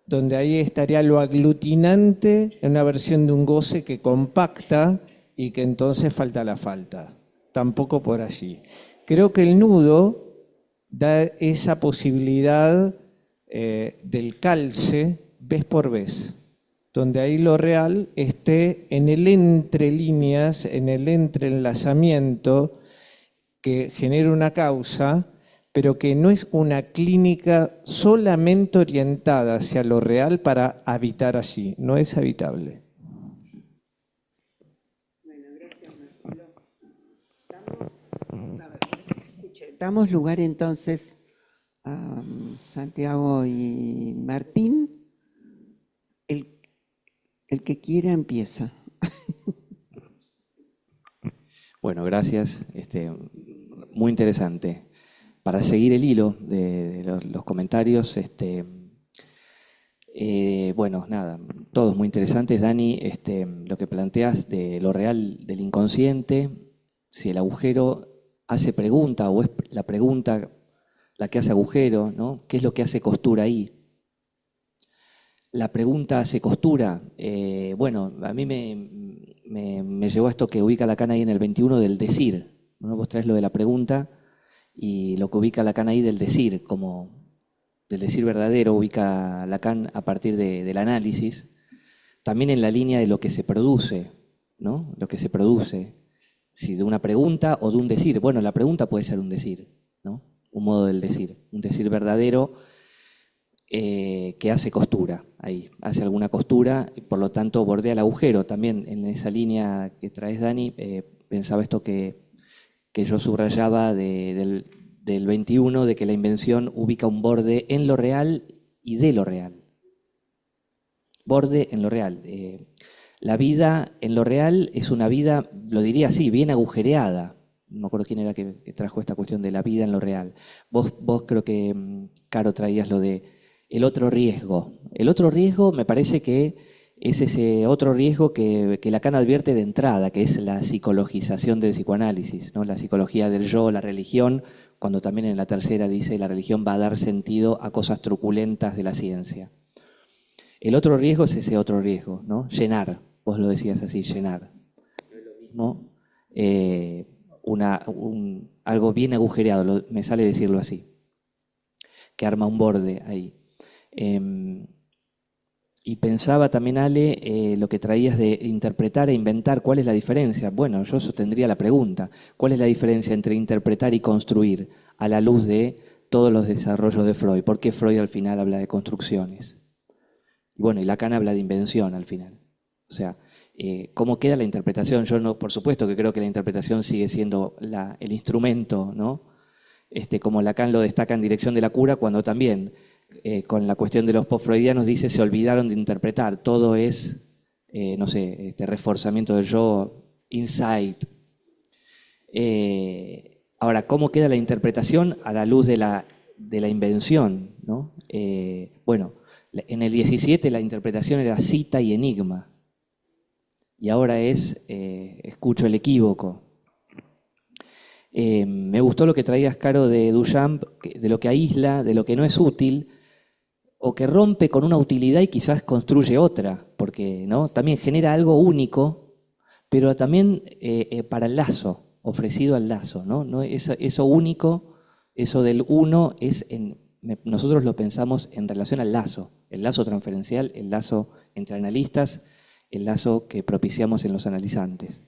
donde ahí estaría lo aglutinante en una versión de un goce que compacta y que entonces falta la falta. Tampoco por allí. Creo que el nudo da esa posibilidad del calce vez por vez, donde ahí lo real esté en el entre líneas, en el entreenlazamiento que genera una causa, pero que no es una clínica solamente orientada hacia lo real para habitar allí, no es habitable. Bueno, gracias, Marcelo. Damos lugar entonces a Santiago y Martín. El que quiera empieza. Bueno, gracias. Muy interesante. Para seguir el hilo de los comentarios, bueno, nada, todos muy interesantes. Dani, lo que planteas de lo real del inconsciente, si el agujero hace pregunta o es la pregunta la que hace agujero, ¿no? ¿Qué es lo que hace costura ahí? La pregunta hace costura. Bueno, a mí me llevó a esto que ubica Lacan ahí en el 21 del decir, ¿no? Vos traes lo de la pregunta y lo que ubica Lacan ahí del decir, como del decir verdadero, ubica Lacan a partir del análisis, también en la línea de lo que se produce, ¿no? Lo que se produce, si de una pregunta o de un decir. Bueno, la pregunta puede ser un decir, ¿no? Un modo del decir, un decir verdadero que hace costura ahí, hace alguna costura y por lo tanto bordea el agujero. También en esa línea que traes, Dani, pensaba esto que yo subrayaba del 21, de que la invención ubica un borde en lo real y de lo real. Borde en lo real. La vida en lo real es una vida, lo diría así, bien agujereada. No me acuerdo quién era que trajo esta cuestión de la vida en lo real. Vos creo que, Caro, traías lo de el otro riesgo. El otro riesgo me parece que es ese otro riesgo que Lacan advierte de entrada, que es la psicologización del psicoanálisis, ¿no? La psicología del yo, la religión, cuando también en la tercera dice la religión va a dar sentido a cosas truculentas de la ciencia. El otro riesgo es ese otro riesgo, ¿no? Llenar, vos lo decías así, llenar. No es lo mismo algo bien agujereado, me sale decirlo así, que arma un borde ahí. Y pensaba también, Ale, lo que traías de interpretar e inventar, ¿cuál es la diferencia? Bueno, yo sostendría la pregunta, ¿cuál es la diferencia entre interpretar y construir a la luz de todos los desarrollos de Freud? ¿Por qué Freud al final habla de construcciones? Y bueno, y Lacan habla de invención al final. O sea, ¿cómo queda la interpretación? Yo no, por supuesto que creo que la interpretación sigue siendo el instrumento, ¿no? Como Lacan lo destaca en Dirección de la Cura, cuando también con la cuestión de los post-freudianos dice se olvidaron de interpretar, todo es, no sé, reforzamiento del yo, insight. Ahora, ¿cómo queda la interpretación a la luz de la invención, ¿no? Bueno, en el 17 la interpretación era cita y enigma, y ahora es escucho el equívoco. Me gustó lo que traías, Caro, de Duchamp, de lo que aísla, de lo que no es útil, o que rompe con una utilidad y quizás construye otra, porque ¿no? También genera algo único, pero también para el lazo, ofrecido al lazo, ¿no? Eso único, eso del uno, nosotros lo pensamos en relación al lazo, el lazo transferencial, el lazo entre analistas, el lazo que propiciamos en los analizantes.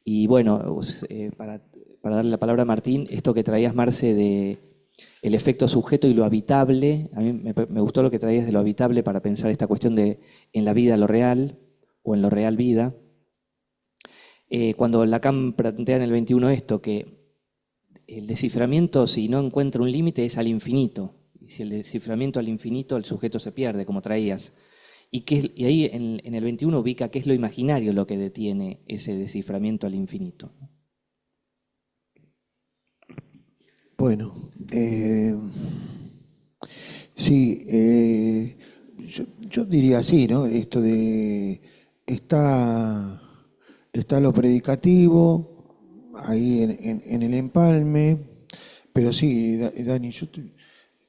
Y bueno, para darle la palabra a Martín, esto que traías, Marce, de el efecto sujeto y lo habitable, a mí me gustó lo que traías de lo habitable para pensar esta cuestión de en la vida lo real o en lo real vida. Cuando Lacan plantea en el 21 esto, que el desciframiento, si no encuentra un límite, es al infinito. Y si el desciframiento al infinito, el sujeto se pierde, como traías. Y ahí en el 21 ubica qué es lo imaginario lo que detiene ese desciframiento al infinito. Bueno, sí, yo diría así, ¿no? Esto de está lo predicativo ahí en el empalme, pero sí, Dani, yo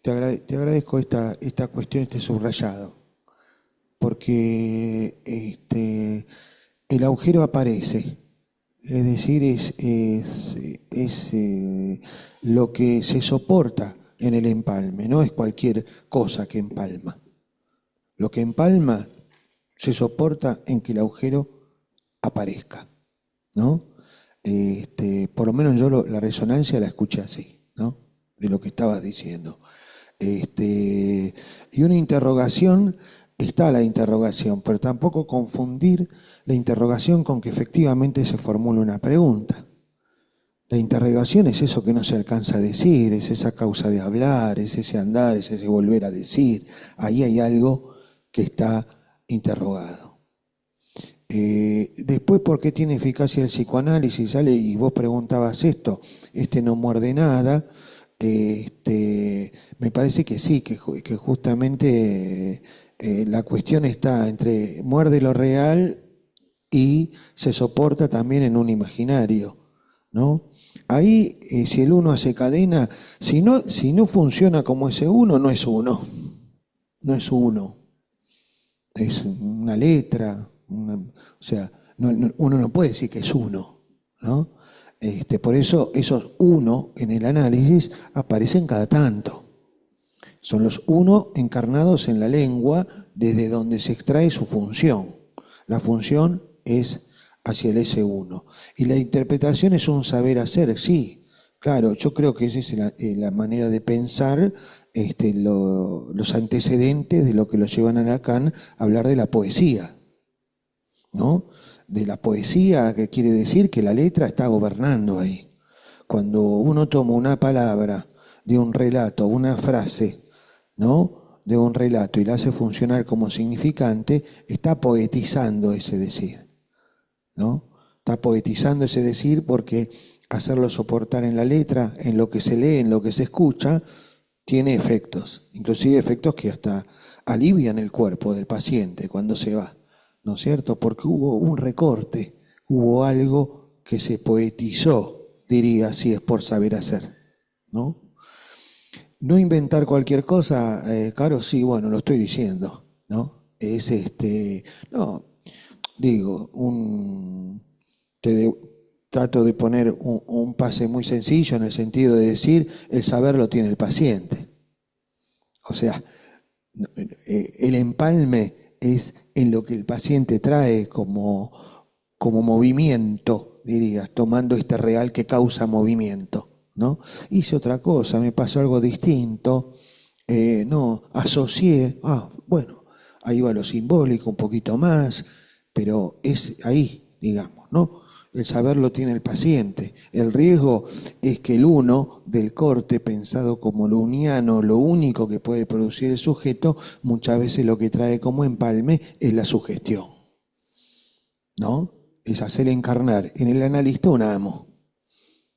te agradezco esta cuestión, este subrayado, porque el agujero aparece. Es decir, es lo que se soporta en el empalme, no es cualquier cosa que empalma. Lo que empalma se soporta en que el agujero aparezca, ¿no? Por lo menos yo la resonancia la escuché así, ¿no? De lo que estabas diciendo. Y una interrogación, está la interrogación, pero tampoco confundir la interrogación con que efectivamente se formule una pregunta. La interrogación es eso que no se alcanza a decir, es esa causa de hablar, es ese andar, es ese volver a decir. Ahí hay algo que está interrogado. Después, ¿por qué tiene eficacia el psicoanálisis? ¿Sale? Y vos preguntabas esto, no muerde nada. Me parece que sí, que justamente la cuestión está entre muerde lo real y se soporta también en un imaginario, ¿no? Ahí, si el uno hace cadena, si no funciona como ese uno, no es uno, no es uno, es una letra, o sea, uno no puede decir que es uno, ¿no? Por eso esos uno en el análisis aparecen cada tanto. Son los uno encarnados en la lengua desde donde se extrae su función. La función es hacia el S1. Y la interpretación es un saber hacer, sí. Claro, yo creo que esa es la manera de pensar los antecedentes de lo que lo llevan a Lacan a hablar de la poesía, ¿no? De la poesía, que quiere decir que la letra está gobernando ahí. Cuando uno toma una palabra de un relato, una frase, ¿no? De un relato y la hace funcionar como significante, está poetizando ese decir, ¿no? Está poetizando ese decir porque hacerlo soportar en la letra, en lo que se lee, en lo que se escucha, tiene efectos, inclusive efectos que hasta alivian el cuerpo del paciente cuando se va, ¿no es cierto? Porque hubo un recorte, hubo algo que se poetizó, diría, si es por saber hacer, ¿no? No inventar cualquier cosa, Caro, sí, bueno, lo estoy diciendo, ¿no? Es no, digo, trato de poner un pase muy sencillo en el sentido de decir, el saber lo tiene el paciente. O sea, el empalme es en lo que el paciente trae como movimiento, diría, tomando este real que causa movimiento, ¿no? Hice otra cosa, me pasó algo distinto, no, asocié, bueno, ahí va lo simbólico un poquito más, pero es ahí, digamos, ¿no? El saber lo tiene el paciente. El riesgo es que el uno del corte, pensado como lo uniano, lo único que puede producir el sujeto, muchas veces lo que trae como empalme es la sugestión, ¿no? Es hacer encarnar en el analista un amo,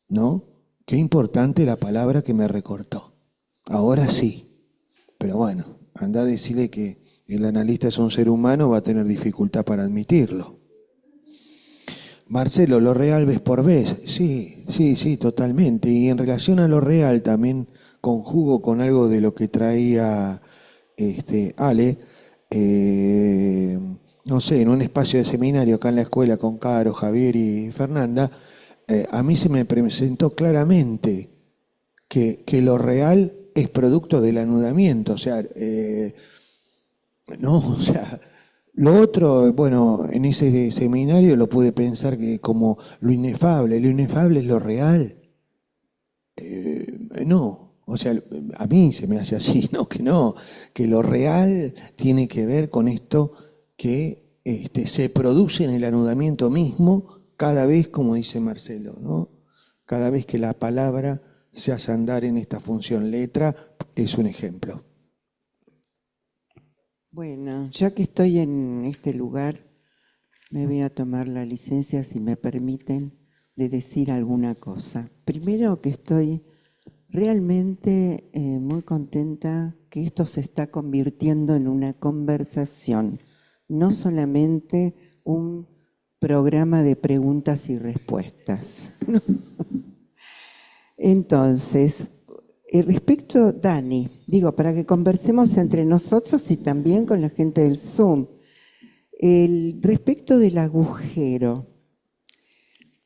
¿no? Qué importante la palabra que me recortó. Ahora sí, pero bueno, anda a decirle que el analista es un ser humano, va a tener dificultad para admitirlo. Marcelo, lo real vez por vez, sí, totalmente. Y en relación a lo real también conjugo con algo de lo que traía Ale, no sé, en un espacio de seminario acá en la escuela con Caro, Javier y Fernanda, a mí se me presentó claramente que lo real es producto del anudamiento, o sea, lo otro, bueno, en ese seminario lo pude pensar que como lo inefable es lo real. No, o sea, a mí se me hace así, que lo real tiene que ver con esto que se produce en el anudamiento mismo cada vez, como dice Marcelo, ¿no? Cada vez que la palabra se hace andar en esta función letra, es un ejemplo. Bueno, ya que estoy en este lugar, me voy a tomar la licencia, si me permiten, de decir alguna cosa. Primero que estoy realmente muy contenta que esto se está convirtiendo en una conversación, no solamente un programa de preguntas y respuestas. Entonces, respecto, Dani, digo, para que conversemos entre nosotros y también con la gente del Zoom, respecto del agujero,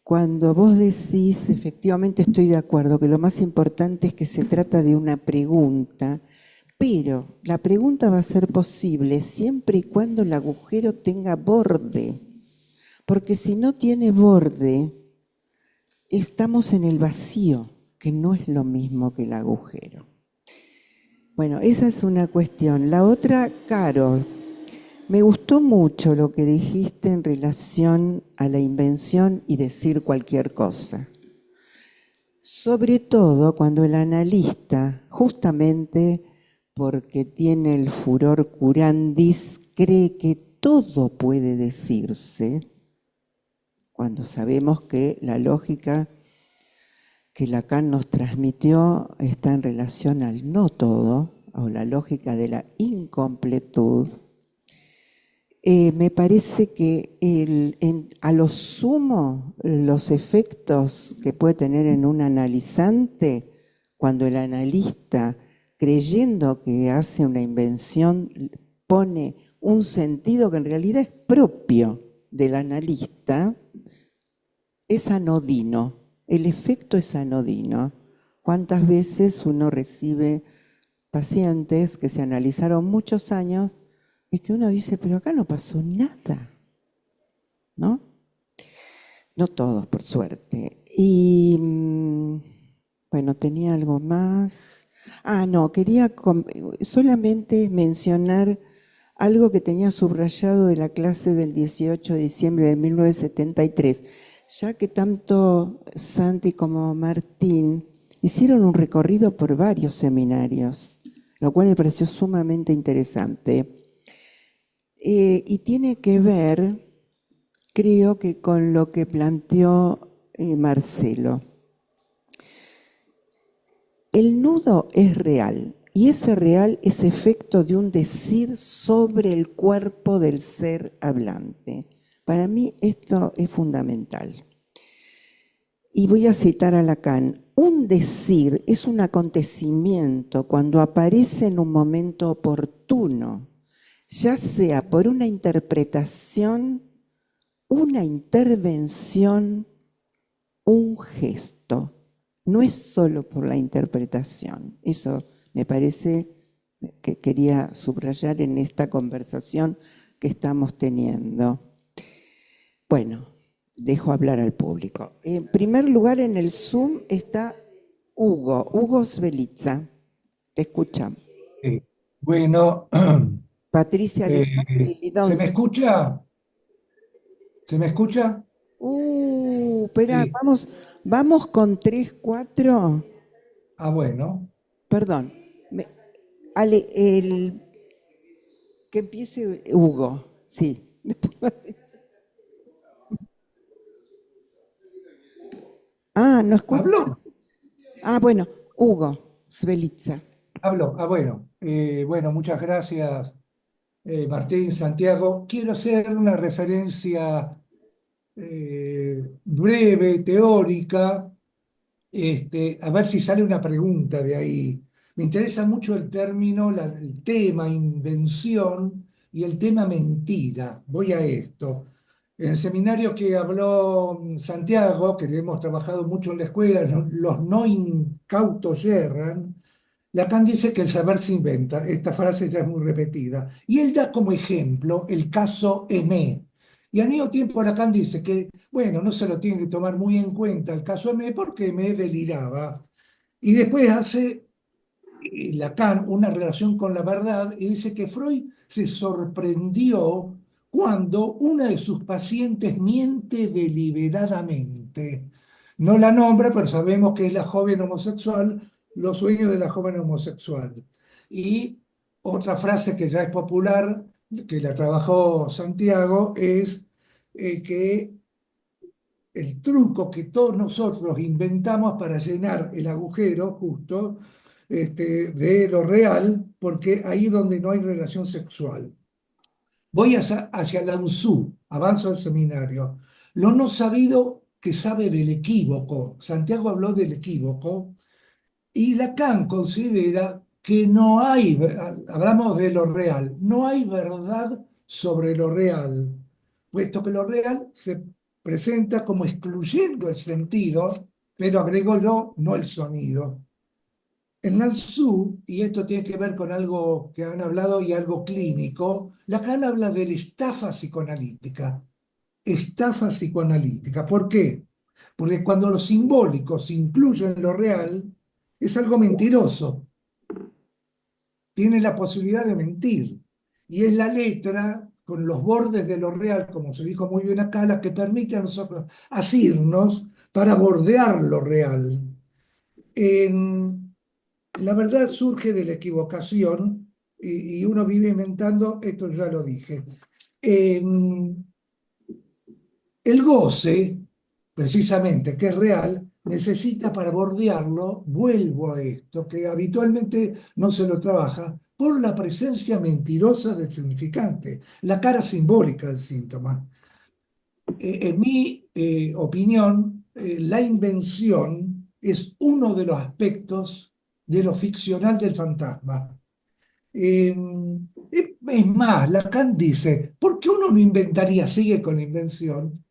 cuando vos decís, efectivamente estoy de acuerdo, que lo más importante es que se trata de una pregunta, pero la pregunta va a ser posible siempre y cuando el agujero tenga borde, porque si no tiene borde, estamos en el vacío, que no es lo mismo que el agujero. Bueno, esa es una cuestión. La otra, Carol, me gustó mucho lo que dijiste en relación a la invención y decir cualquier cosa. Sobre todo cuando el analista, justamente porque tiene el furor curandis, cree que todo puede decirse, cuando sabemos que la lógica que Lacan nos transmitió está en relación al no todo, o la lógica de la incompletud. Me parece que a lo sumo los efectos que puede tener en un analizante, cuando el analista, creyendo que hace una invención, pone un sentido que en realidad es propio del analista, es anodino. El efecto es anodino. ¿Cuántas veces uno recibe pacientes que se analizaron muchos años y que uno dice, pero acá no pasó nada, ¿no? No todos, por suerte. Y, bueno, tenía algo más. No, quería solamente mencionar algo que tenía subrayado de la clase del 18 de diciembre de 1973, ya que tanto Santi como Martín hicieron un recorrido por varios seminarios, lo cual me pareció sumamente interesante. Y tiene que ver, creo que con lo que planteó Marcelo. El nudo es real, y ese real es efecto de un decir sobre el cuerpo del ser hablante. Para mí esto es fundamental. Y voy a citar a Lacan. Un decir es un acontecimiento cuando aparece en un momento oportuno, ya sea por una interpretación, una intervención, un gesto. No es solo por la interpretación. Eso me parece que quería subrayar en esta conversación que estamos teniendo. Bueno, dejo hablar al público. En primer lugar, en el Zoom está Hugo Svelitza. Te escuchamos. Bueno, Patricia Alejandri, ¿se me escucha? ¿Se me escucha? Espera, Sí. vamos con 3, 4. Bueno. Perdón. Que empiece Hugo, sí. No escucho. ¿Hablo? Bueno, Hugo Svelitza. Hablo. Bueno. Bueno, muchas gracias, Martín, Santiago. Quiero hacer una referencia breve, teórica, a ver si sale una pregunta de ahí. Me interesa mucho el término, el tema invención y el tema mentira. Voy a esto. En el seminario que habló Santiago, que hemos trabajado mucho en la escuela, los no incautos yerran, Lacan dice que el saber se inventa. Esta frase ya es muy repetida. Y él da como ejemplo el caso Aimé. Y al mismo tiempo Lacan dice que, bueno, no se lo tiene que tomar muy en cuenta el caso Aimé porque Aimé deliraba. Y después hace Lacan una relación con la verdad y dice que Freud se sorprendió cuando una de sus pacientes miente deliberadamente. No la nombra, pero sabemos que es la joven homosexual, los sueños de la joven homosexual. Y Otra frase que ya es popular, que la trabajó Santiago, es que el truco que todos nosotros inventamos para llenar el agujero justo de lo real, porque ahí donde no hay relación sexual. Voy hacia Lao Tzu, avanzo al seminario. Lo no sabido que sabe del equívoco. Santiago habló del equívoco y Lacan considera que no hay, hablamos de lo real, no hay verdad sobre lo real, puesto que lo real se presenta como excluyendo el sentido, pero agrego yo, no el sonido. En Lao Tzu, y esto tiene que ver con algo que han hablado y algo clínico, Lacan habla de la estafa psicoanalítica. Estafa psicoanalítica. ¿Por qué? Porque cuando lo simbólico se incluye en lo real, es algo mentiroso. Tiene la posibilidad de mentir. Y es la letra, con los bordes de lo real, como se dijo muy bien acá, la que permite a nosotros asirnos para bordear lo real. La verdad surge de la equivocación y uno vive inventando, esto ya lo dije. El goce, precisamente, que es real, necesita para bordearlo, vuelvo a esto, que habitualmente no se lo trabaja, por la presencia mentirosa del significante, la cara simbólica del síntoma. En mi opinión, la invención es uno de los aspectos de lo ficcional del fantasma. Es más, Lacan dice, ¿por qué uno no inventaría, sigue con la invención,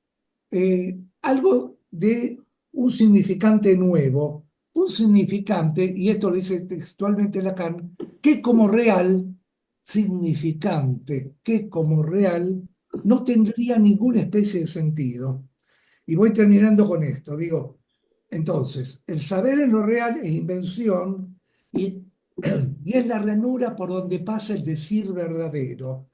algo de un significante nuevo? Un significante, y esto lo dice textualmente Lacan, que como real, significante, que como real no tendría ninguna especie de sentido. Y voy terminando con esto, digo, entonces, el saber en lo real es invención y es la ranura por donde pasa el decir verdadero.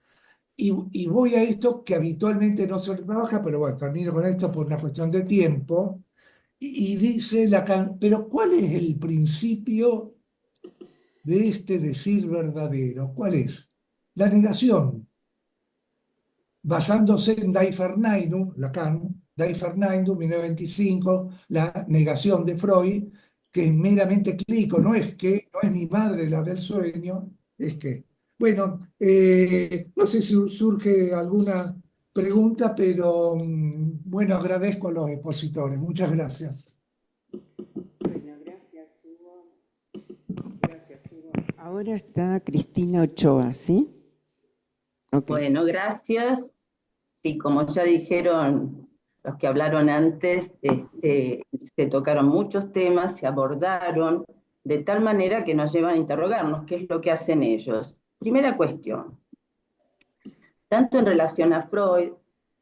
Y voy a esto que habitualmente no se trabaja, pero bueno, termino con esto por una cuestión de tiempo. Y dice Lacan, pero ¿cuál es el principio de este decir verdadero? ¿Cuál es? La negación, basándose en Die Verneinung, Lacan, Die Verneinung, 1925, la negación de Freud, que es meramente clínico, no es mi madre la del sueño, es que. Bueno, no sé si surge alguna pregunta, pero bueno, agradezco a los expositores. Muchas gracias. Bueno, gracias, Hugo. Gracias, Hugo. Ahora está Cristina Ochoa, ¿sí? Okay. Bueno, gracias. Sí, como ya dijeron los que hablaron antes, se tocaron muchos temas, se abordaron de tal manera que nos llevan a interrogarnos qué es lo que hacen ellos. Primera cuestión, tanto en relación a Freud,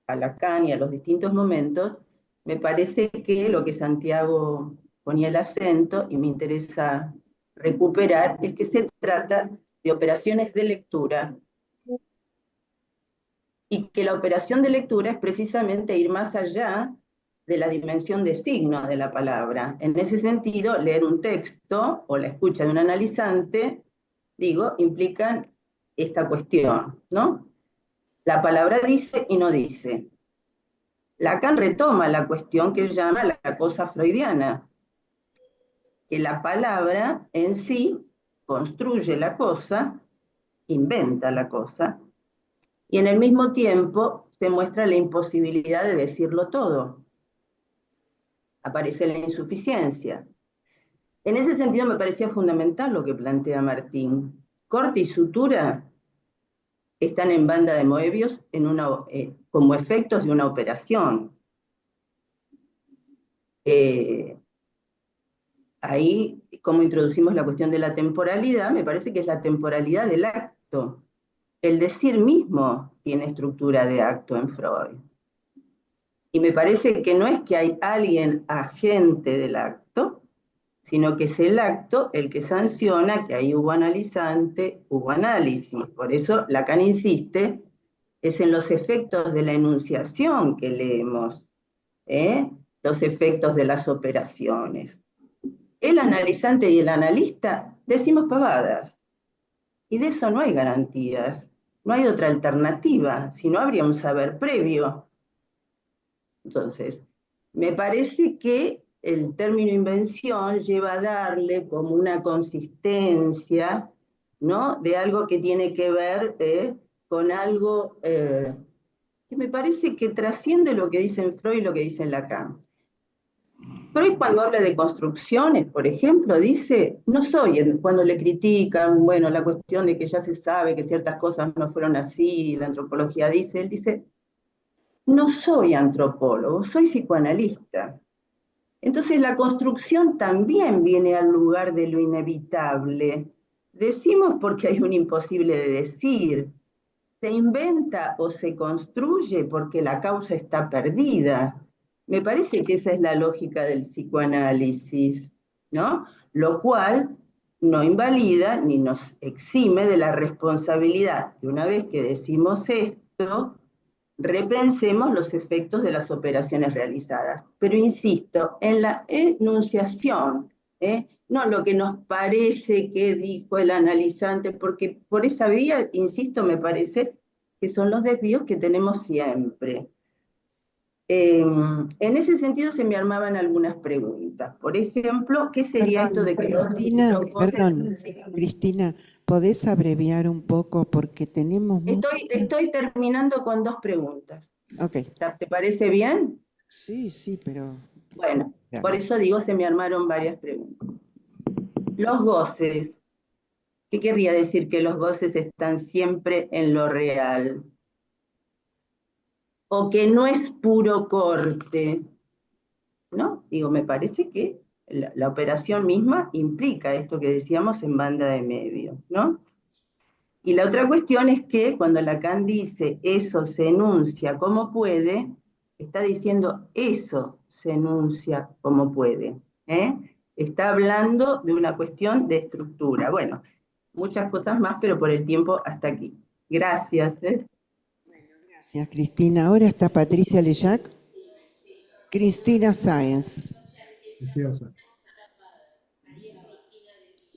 a Lacan y a los distintos momentos, me parece que lo que Santiago ponía el acento, y me interesa recuperar, es que se trata de operaciones de lectura, y que la operación de lectura es precisamente ir más allá de la dimensión de signo de la palabra. En ese sentido, leer un texto o la escucha de un analizante, implican esta cuestión, ¿no? La palabra dice y no dice. Lacan retoma la cuestión que llama la cosa freudiana, que la palabra en sí construye la cosa, inventa la cosa, y en el mismo tiempo se muestra la imposibilidad de decirlo todo. Aparece la insuficiencia. En ese sentido me parecía fundamental lo que plantea Martín. Corte y sutura están en banda de Moebius como efectos de una operación. Ahí, como introducimos la cuestión de la temporalidad, me parece que es la temporalidad del acto. El decir mismo tiene estructura de acto en Freud. Y me parece que no es que hay alguien agente del acto, sino que es el acto el que sanciona que ahí hubo analizante, hubo análisis. Por eso Lacan insiste, es en los efectos de la enunciación que leemos, los efectos de las operaciones. El analizante y el analista decimos pavadas. Y de eso no hay garantías, no hay otra alternativa, si no habría un saber previo. Entonces, me parece que el término invención lleva a darle como una consistencia, ¿no?, de algo que tiene que ver con algo que me parece que trasciende lo que dicen Freud y lo que dicen Lacan. Freud, cuando habla de construcciones, por ejemplo, dice, no soy, cuando le critican, bueno, la cuestión de que ya se sabe que ciertas cosas no fueron así, la antropología dice, él dice, no soy antropólogo, soy psicoanalista. Entonces la construcción también viene al lugar de lo inevitable. Decimos porque hay un imposible de decir. Se inventa o se construye porque la causa está perdida. Me parece que esa es la lógica del psicoanálisis, ¿no? Lo cual no invalida ni nos exime de la responsabilidad de, una vez que decimos esto, repensemos los efectos de las operaciones realizadas. Pero insisto, en la enunciación, no lo que nos parece que dijo el analizante, porque por esa vía, insisto, me parece que son los desvíos que tenemos siempre. En ese sentido se me armaban algunas preguntas. Por ejemplo, ¿qué sería esto de que Cristina, perdón, Cristina, ¿podés abreviar un poco? Porque tenemos... Estoy terminando con 2 preguntas. Ok. ¿Te parece bien? Sí, sí, pero... Bueno, por eso digo, se me armaron varias preguntas. Los goces. ¿Qué querría decir que los goces están siempre en lo real? O que no es puro corte, ¿no? Digo, me parece que la operación misma implica esto que decíamos en banda de medio, ¿no? Y la otra cuestión es que cuando Lacan dice eso se enuncia como puede, está diciendo eso se enuncia como puede. Está hablando de una cuestión de estructura. Bueno, muchas cosas más, pero por el tiempo hasta aquí. Gracias. Gracias, Cristina. Ahora está Patricia Leyac. Cristina Sáenz.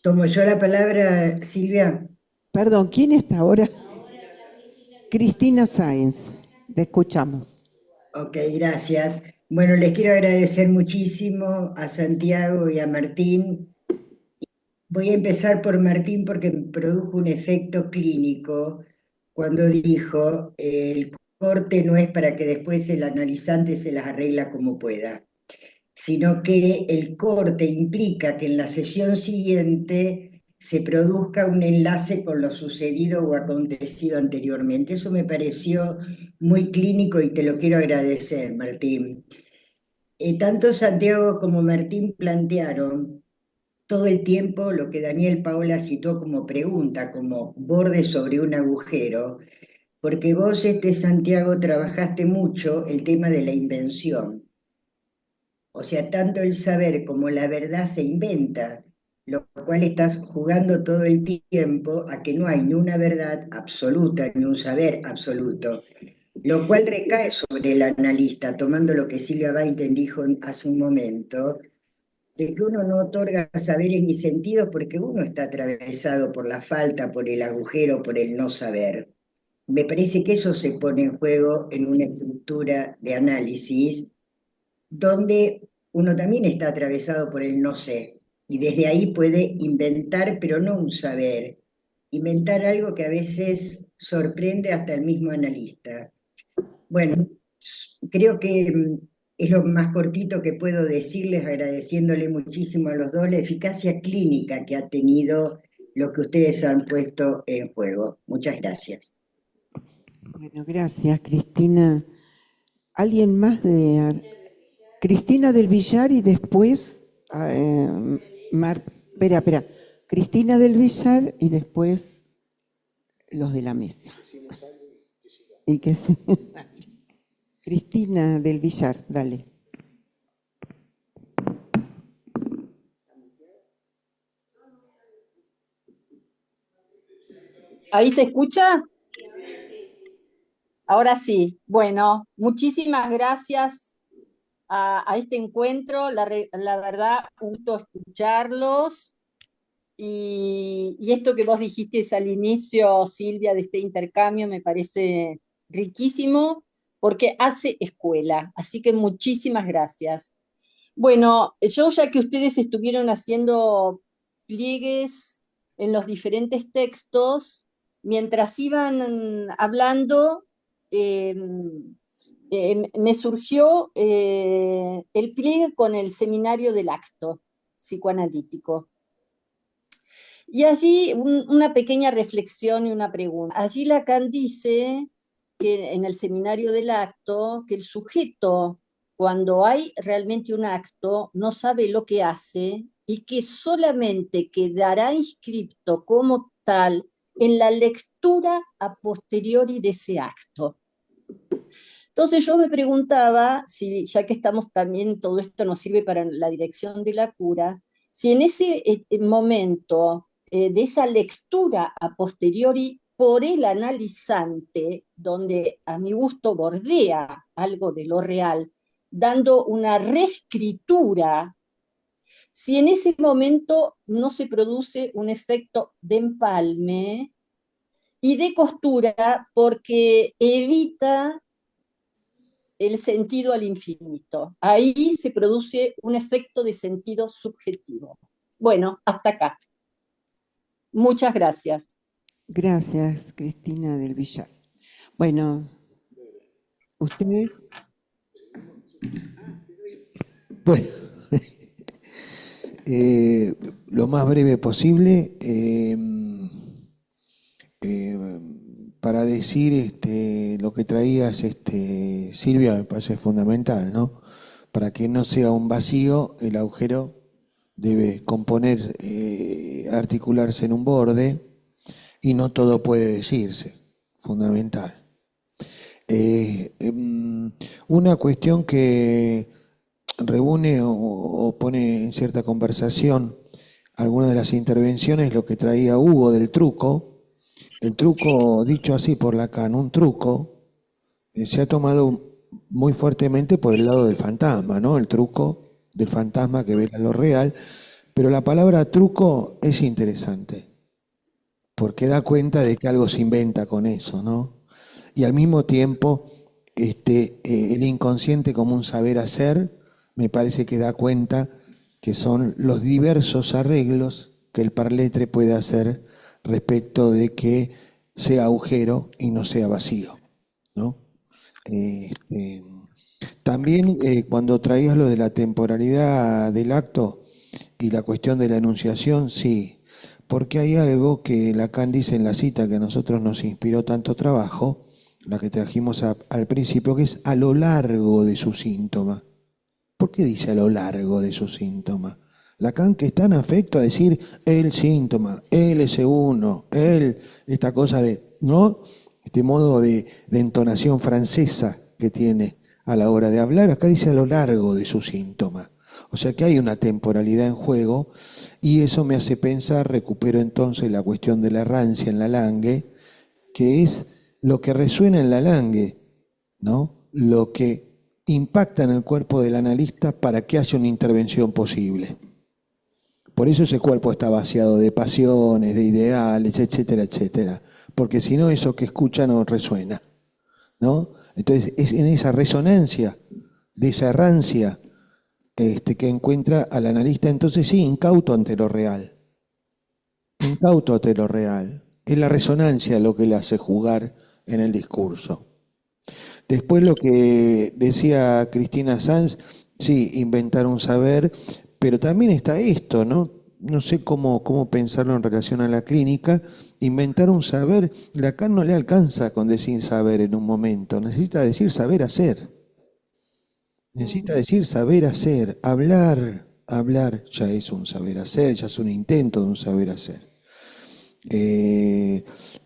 ¿Tomo yo la palabra, Silvia? Perdón, ¿quién está ahora? Cristina Sáenz. Te escuchamos. Ok, gracias. Bueno, les quiero agradecer muchísimo a Santiago y a Martín. Voy a empezar por Martín porque me produjo un efecto clínico cuando dijo, el corte no es para que después el analizante se las arregla como pueda, sino que el corte implica que en la sesión siguiente se produzca un enlace con lo sucedido o acontecido anteriormente. Eso me pareció muy clínico y te lo quiero agradecer, Martín. Tanto Santiago como Martín plantearon todo el tiempo lo que Daniel Paola citó como pregunta, como borde sobre un agujero, porque vos, Santiago, trabajaste mucho el tema de la invención. O sea, tanto el saber como la verdad se inventa, lo cual estás jugando todo el tiempo a que no hay ni una verdad absoluta ni un saber absoluto, lo cual recae sobre el analista, tomando lo que Silvia Bainten dijo hace un momento, de que uno no otorga saberes ni sentidos porque uno está atravesado por la falta, por el agujero, por el no saber. Me parece que eso se pone en juego en una estructura de análisis donde uno también está atravesado por el no sé, y desde ahí puede inventar, pero no un saber, inventar algo que a veces sorprende hasta el mismo analista. Bueno, creo que es lo más cortito que puedo decirles, agradeciéndole muchísimo a los dos la eficacia clínica que ha tenido lo que ustedes han puesto en juego. Muchas gracias. Bueno, gracias, Cristina. ¿Alguien más de... Cristina del Villar y después... Espera. Cristina del Villar y después los de la mesa. Y que sí. Cristina del Villar, dale. ¿Ahí se escucha? Ahora sí. Bueno, muchísimas gracias a este encuentro. La verdad, un gusto escucharlos Y esto que vos dijiste al inicio, Silvia, de este intercambio, me parece riquísimo porque hace escuela. Así que muchísimas gracias. Bueno, yo ya que ustedes estuvieron haciendo pliegues en los diferentes textos, mientras iban hablando, eh, me surgió el pliegue con el seminario del acto psicoanalítico. Y allí una pequeña reflexión y una pregunta. Allí Lacan dice que en el seminario del acto, que el sujeto, cuando hay realmente un acto, no sabe lo que hace y que solamente quedará inscripto como tal en la lectura a posteriori de ese acto. Entonces yo me preguntaba, si, ya que estamos también, todo esto nos sirve para la dirección de la cura, si en ese momento de esa lectura a posteriori por el analizante, donde a mi gusto bordea algo de lo real, dando una reescritura, si en ese momento no se produce un efecto de empalme y de costura porque evita el sentido al infinito. Ahí se produce un efecto de sentido subjetivo. Bueno, hasta acá. Muchas gracias. Gracias, Cristina del Villar. Bueno, ustedes. Bueno, lo más breve posible. Para decir lo que traías, Silvia, me parece fundamental, ¿no? Para que no sea un vacío, el agujero debe componer, articularse en un borde y no todo puede decirse, fundamental. Una cuestión que reúne o pone en cierta conversación algunas de las intervenciones, lo que traía Hugo del truco. El truco, dicho así por Lacan, un truco, se ha tomado muy fuertemente por el lado del fantasma, ¿no? El truco del fantasma que vela lo real, pero la palabra truco es interesante, porque da cuenta de que algo se inventa con eso, ¿no? Y al mismo tiempo, el inconsciente como un saber hacer, me parece que da cuenta que son los diversos arreglos que el parletre puede hacer respecto de que sea agujero y no sea vacío, ¿no? También cuando traías lo de la temporalidad del acto y la cuestión de la enunciación, sí, porque hay algo que Lacan dice en la cita que a nosotros nos inspiró tanto trabajo, la que trajimos al principio, que es a lo largo de su síntoma. ¿Por qué dice a lo largo de su síntoma? Lacan, que es tan afecto a decir el síntoma, el S1, esta cosa de, ¿no? Este modo de entonación francesa que tiene a la hora de hablar, acá dice a lo largo de su síntoma. O sea que hay una temporalidad en juego y eso me hace pensar, recupero entonces la cuestión de la errancia en la Langue, que es lo que resuena en la Langue, ¿no? Lo que impacta en el cuerpo del analista para que haya una intervención posible. Por eso ese cuerpo está vaciado de pasiones, de ideales, etcétera, etcétera. Porque si no, eso que escucha no resuena, ¿no? Entonces, es en esa resonancia, de esa errancia, que encuentra al analista, entonces sí, incauto ante lo real. Incauto ante lo real. Es la resonancia lo que le hace jugar en el discurso. Después lo que decía Cristina Sanz, sí, inventar un saber, pero también está esto, ¿no? No sé cómo pensarlo en relación a la clínica. Inventar un saber, Lacan no le alcanza con decir saber en un momento, necesita decir saber hacer. Necesita decir saber hacer, hablar ya es un saber hacer, ya es un intento de un saber hacer.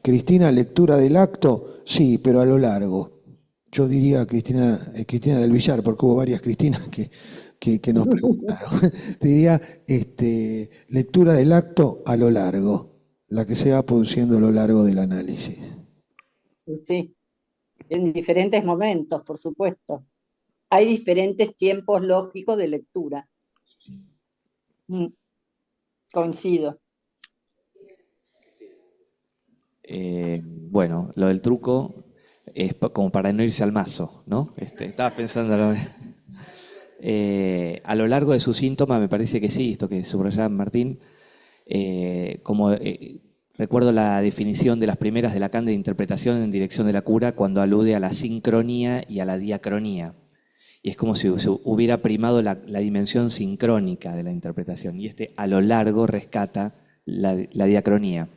Cristina, lectura del acto, sí, pero a lo largo. Yo diría Cristina del Villar, porque hubo varias Cristinas que nos preguntaron. Diría lectura del acto a lo largo, la que se va produciendo a lo largo del análisis. Sí, en diferentes momentos, por supuesto. Hay diferentes tiempos lógicos de lectura. Coincido. Bueno, lo del truco es como para no irse al mazo, ¿no? Estaba pensando... a lo largo de su síntoma me parece que sí, esto que subrayaba Martín, recuerdo la definición de las primeras de Lacan de interpretación en dirección de la cura cuando alude a la sincronía y a la diacronía. Y es como si se hubiera primado la dimensión sincrónica de la interpretación. Y a lo largo rescata la diacronía.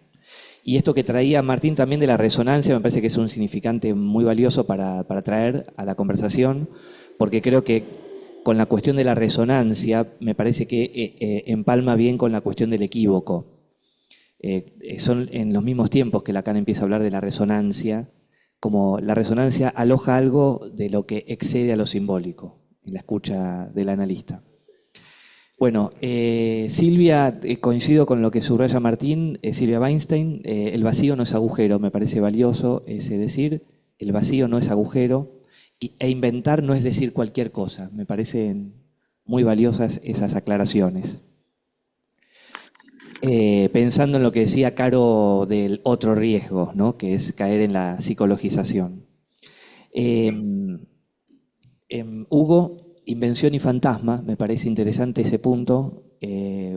Y esto que traía Martín también de la resonancia me parece que es un significante muy valioso para traer a la conversación, porque creo que con la cuestión de la resonancia me parece que empalma bien con la cuestión del equívoco. Son en los mismos tiempos que Lacan empieza a hablar de la resonancia, como la resonancia aloja algo de lo que excede a lo simbólico en la escucha del analista. Bueno, Silvia, coincido con lo que subraya Martín, Silvia Weinstein, el vacío no es agujero, me parece valioso ese decir, el vacío no es agujero, e inventar no es decir cualquier cosa, me parecen muy valiosas esas aclaraciones. Pensando en lo que decía Caro del otro riesgo, ¿no? Que es caer en la psicologización. Hugo, invención y fantasma, me parece interesante ese punto,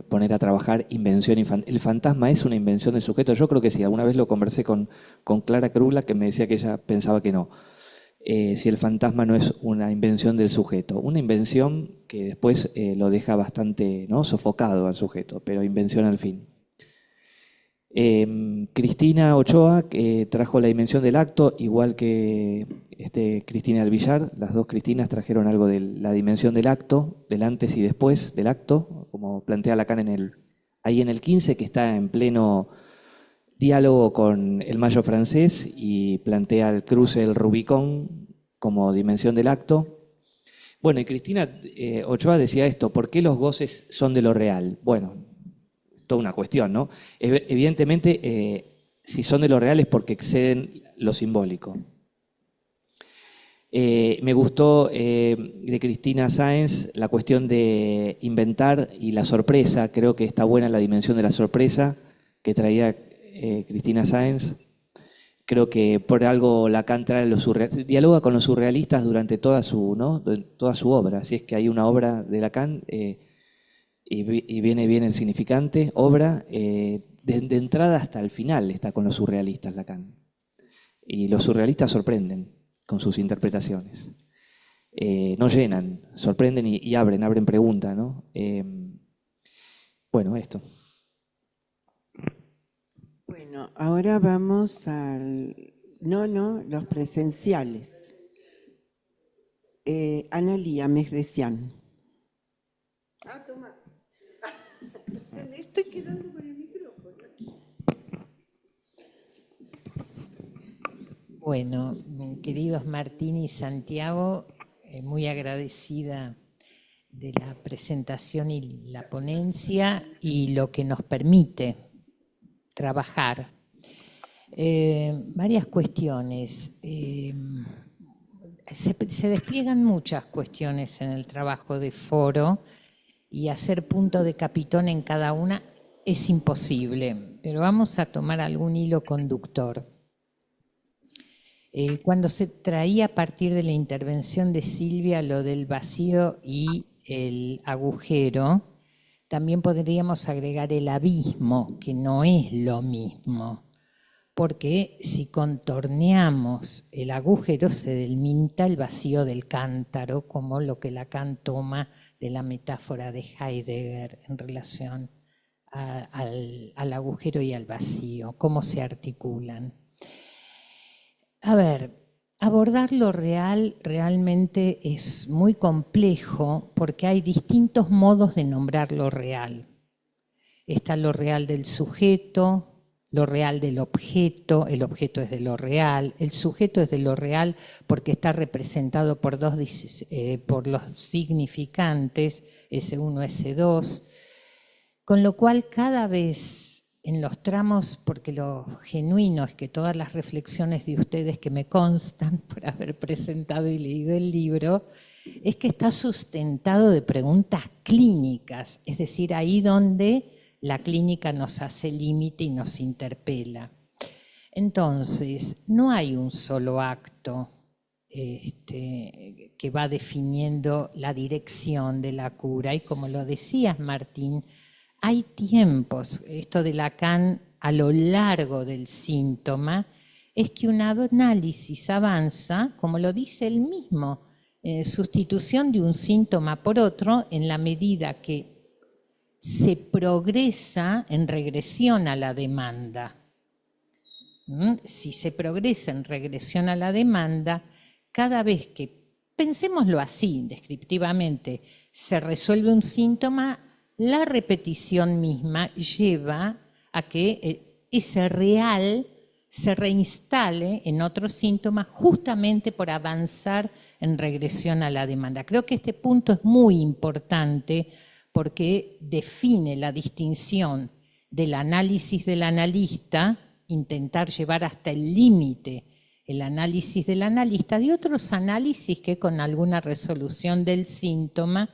poner a trabajar invención y fantasma. ¿El fantasma es una invención del sujeto? Yo creo que sí, alguna vez lo conversé con Clara Crula, que me decía que ella pensaba que no. Si el fantasma no es una invención del sujeto. Una invención que después lo deja bastante, ¿no?, sofocado al sujeto, pero invención al fin. Cristina Ochoa trajo la dimensión del acto, igual que Cristina del Villar. Las dos Cristinas trajeron algo de la dimensión del acto, del antes y después del acto, como plantea Lacan ahí en el 15, que está en pleno diálogo con el Mayo francés y plantea el cruce del Rubicón como dimensión del acto. Bueno, y Cristina Ochoa decía esto: ¿por qué los goces son de lo real? Bueno, toda una cuestión, ¿no? Evidentemente, si son de lo real es porque exceden lo simbólico. Me gustó de Cristina Sáenz la cuestión de inventar y la sorpresa. Creo que está buena la dimensión de la sorpresa que traía Cristina Sáenz. Creo que por algo Lacan dialoga con los surrealistas durante toda su obra. Así es que hay una obra de Lacan y viene bien el significante. Obra de entrada hasta el final está con los surrealistas Lacan. Y los surrealistas sorprenden con sus interpretaciones. No llenan, sorprenden y abren pregunta, ¿no? Bueno, esto. Bueno, ahora vamos los presenciales. Analía Mesgresian. Toma. Me estoy quedando con el micrófono. Bueno, queridos Martín y Santiago, muy agradecida de la presentación y la ponencia y lo que nos permite trabajar. Varias cuestiones. Se despliegan muchas cuestiones en el trabajo de foro y hacer punto de capitón en cada una es imposible, pero vamos a tomar algún hilo conductor. Cuando se traía a partir de la intervención de Silvia lo del vacío y el agujero, también podríamos agregar el abismo, que no es lo mismo, porque si contorneamos el agujero se delimita el vacío del cántaro, como lo que Lacan toma de la metáfora de Heidegger en relación al agujero y al vacío, cómo se articulan. A ver, abordar lo real realmente es muy complejo porque hay distintos modos de nombrar lo real. Está lo real del sujeto, lo real del objeto, el objeto es de lo real, el sujeto es de lo real porque está representado por los significantes, S1, S2, con lo cual cada vez en los tramos, porque lo genuino es que todas las reflexiones de ustedes que me constan por haber presentado y leído el libro, es que está sustentado de preguntas clínicas, es decir, ahí donde la clínica nos hace límite y nos interpela. Entonces, no hay un solo acto que va definiendo la dirección de la cura. Y como lo decías, Martín, hay tiempos. Esto de Lacan a lo largo del síntoma es que un análisis avanza, como lo dice él mismo, sustitución de un síntoma por otro en la medida que se progresa en regresión a la demanda. Si se progresa en regresión a la demanda, cada vez que, pensémoslo así, descriptivamente, se resuelve un síntoma, la repetición misma lleva a que ese real se reinstale en otro síntoma justamente por avanzar en regresión a la demanda. Creo que este punto es muy importante porque define la distinción del análisis del analista, intentar llevar hasta el límite el análisis del analista, de otros análisis que con alguna resolución del síntoma,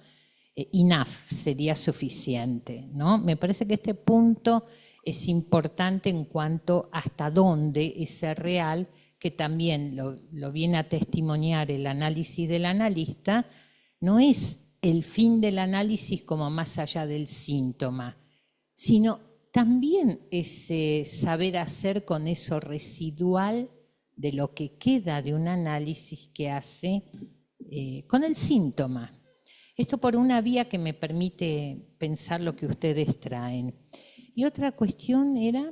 enough sería suficiente, ¿no? Me parece que este punto es importante en cuanto hasta dónde ese real, que también lo viene a testimoniar el análisis del analista, no es el fin del análisis como más allá del síntoma, sino también ese saber hacer con eso residual de lo que queda de un análisis que hace con el síntoma. Esto por una vía que me permite pensar lo que ustedes traen. Y otra cuestión era,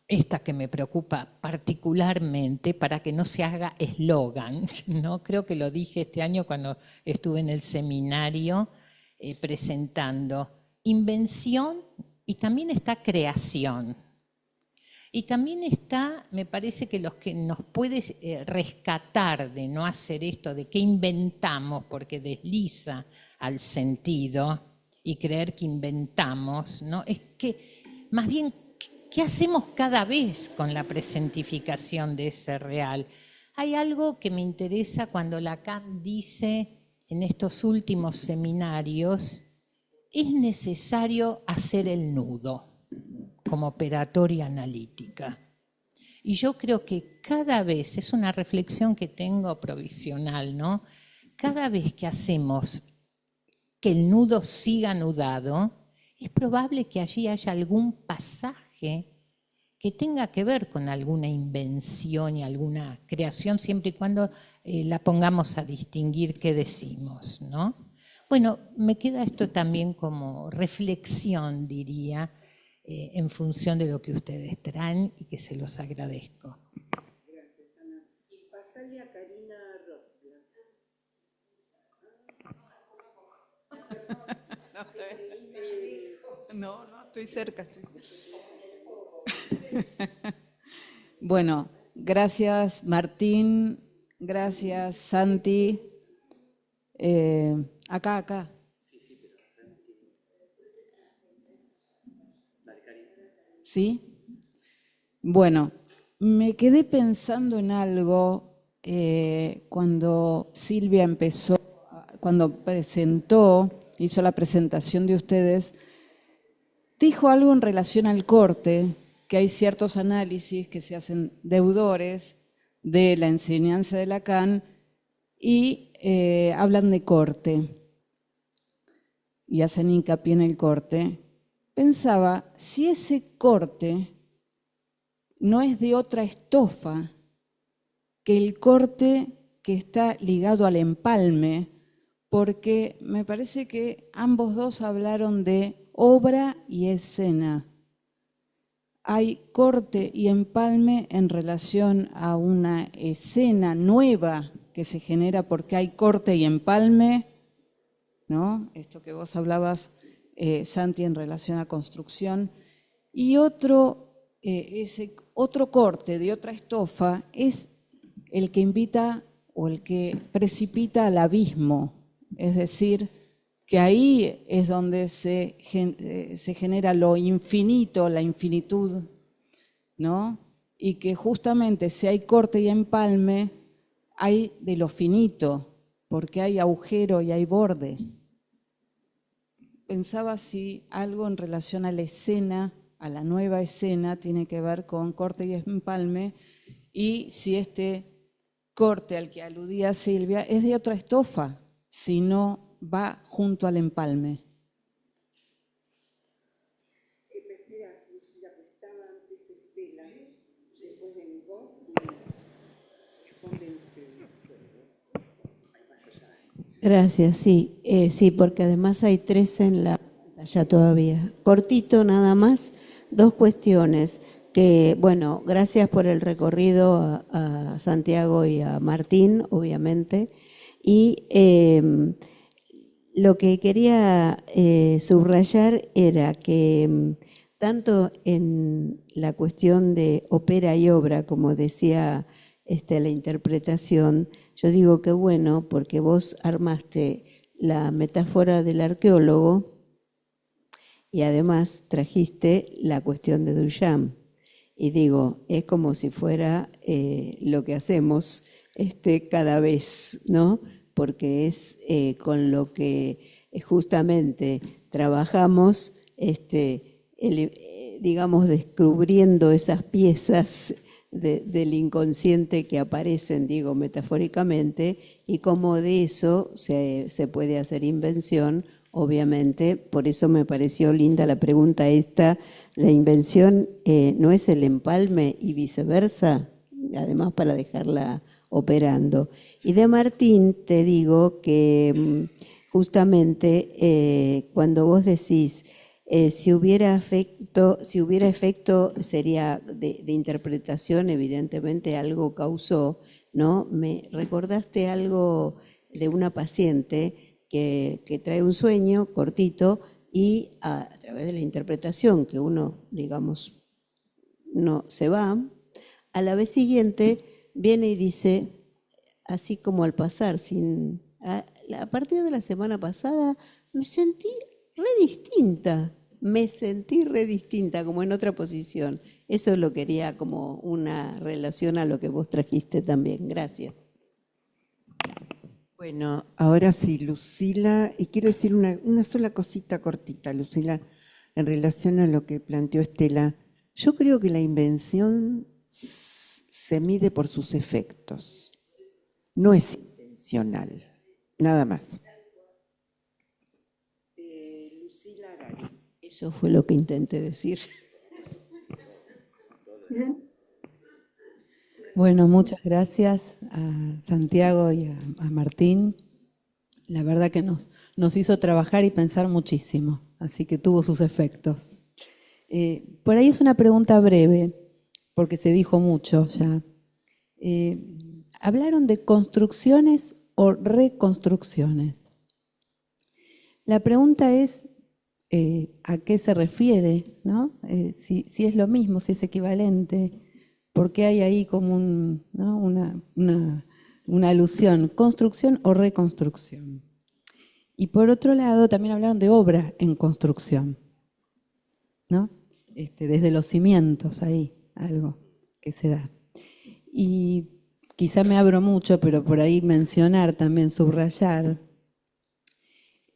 esta que me preocupa particularmente para que no se haga eslogan, ¿no? Creo que lo dije este año cuando estuve en el seminario presentando invención y también está creación. Y también está, me parece que los que nos puede rescatar de no hacer esto, de qué inventamos, porque desliza al sentido y creer que inventamos, ¿no? Es que más bien, ¿qué hacemos cada vez con la presentificación de ese real? Hay algo que me interesa cuando Lacan dice en estos últimos seminarios, es necesario hacer el nudo como operatoria analítica. Y yo creo que cada vez, es una reflexión que tengo provisional, ¿no? Cada vez que hacemos que el nudo siga anudado, es probable que allí haya algún pasaje que tenga que ver con alguna invención y alguna creación, siempre y cuando la pongamos a distinguir qué decimos, ¿no? Bueno, me queda esto también como reflexión, diría, en función de lo que ustedes traen y que se los agradezco. Gracias, Ana. Y pasarle a Karina Rothblatt. No, estoy cerca. Bueno, gracias Martín, gracias Santi. Acá. ¿Sí? Bueno, me quedé pensando en algo cuando Silvia empezó, cuando hizo la presentación de ustedes, dijo algo en relación al corte, que hay ciertos análisis que se hacen deudores de la enseñanza de Lacan y hablan de corte y hacen hincapié en el corte. Pensaba, si ese corte no es de otra estofa que el corte que está ligado al empalme, porque me parece que ambos dos hablaron de obra y escena. Hay corte y empalme en relación a una escena nueva que se genera porque hay corte y empalme, ¿no? Esto que vos hablabas, Santi, en relación a construcción. Y ese otro corte de otra estofa es el que invita o el que precipita al abismo, es decir, que ahí es donde se genera lo infinito, la infinitud, ¿no? Y que justamente si hay corte y empalme, hay de lo finito, porque hay agujero y hay borde. Pensaba si algo en relación a la escena, a la nueva escena tiene que ver con corte y empalme, y si este corte al que aludía Silvia es de otra estofa, si no va junto al empalme. Gracias, sí, sí, porque además hay 3 en la pantalla todavía. Cortito nada más, 2 cuestiones que, bueno, gracias por el recorrido a Santiago y a Martín, obviamente, y lo que quería subrayar era que tanto en la cuestión de ópera y obra, como decía la interpretación, yo digo que bueno, porque vos armaste la metáfora del arqueólogo y además trajiste la cuestión de Duchamp. Y digo, es como si fuera lo que hacemos cada vez, ¿no? Porque es con lo que justamente trabajamos, digamos, descubriendo esas piezas del inconsciente que aparecen, digo, metafóricamente, y cómo de eso se puede hacer invención, obviamente. Por eso me pareció linda la pregunta esta. La invención no es el empalme y viceversa, además para dejarla operando. Y de Martín te digo que justamente cuando vos decís si hubiera efecto sería de interpretación, evidentemente algo causó, ¿no? Me recordaste algo de una paciente que trae un sueño cortito y a través de la interpretación que uno, digamos, no se va, a la vez siguiente viene y dice, así como al pasar, a partir de la semana pasada me sentí re distinta, como en otra posición. Eso lo quería como una relación a lo que vos trajiste también. Gracias. Bueno, ahora sí, Lucila, y quiero decir una sola cosita cortita, Lucila, en relación a lo que planteó Estela. Yo creo que la invención se mide por sus efectos, no es intencional, nada más. Lucila Arari. Eso fue lo que intenté decir. Bueno, muchas gracias a Santiago y a Martín. La verdad que nos hizo trabajar y pensar muchísimo, así que tuvo sus efectos. Por ahí es una pregunta breve, porque se dijo mucho ya. ¿Hablaron de construcciones o reconstrucciones? La pregunta es a qué se refiere, ¿no? Si es lo mismo, si es equivalente, porque hay ahí como una alusión, construcción o reconstrucción. Y por otro lado, también hablaron de obra en construcción, ¿no? Desde los cimientos ahí, algo que se da. Y quizá me abro mucho, pero por ahí mencionar también, subrayar,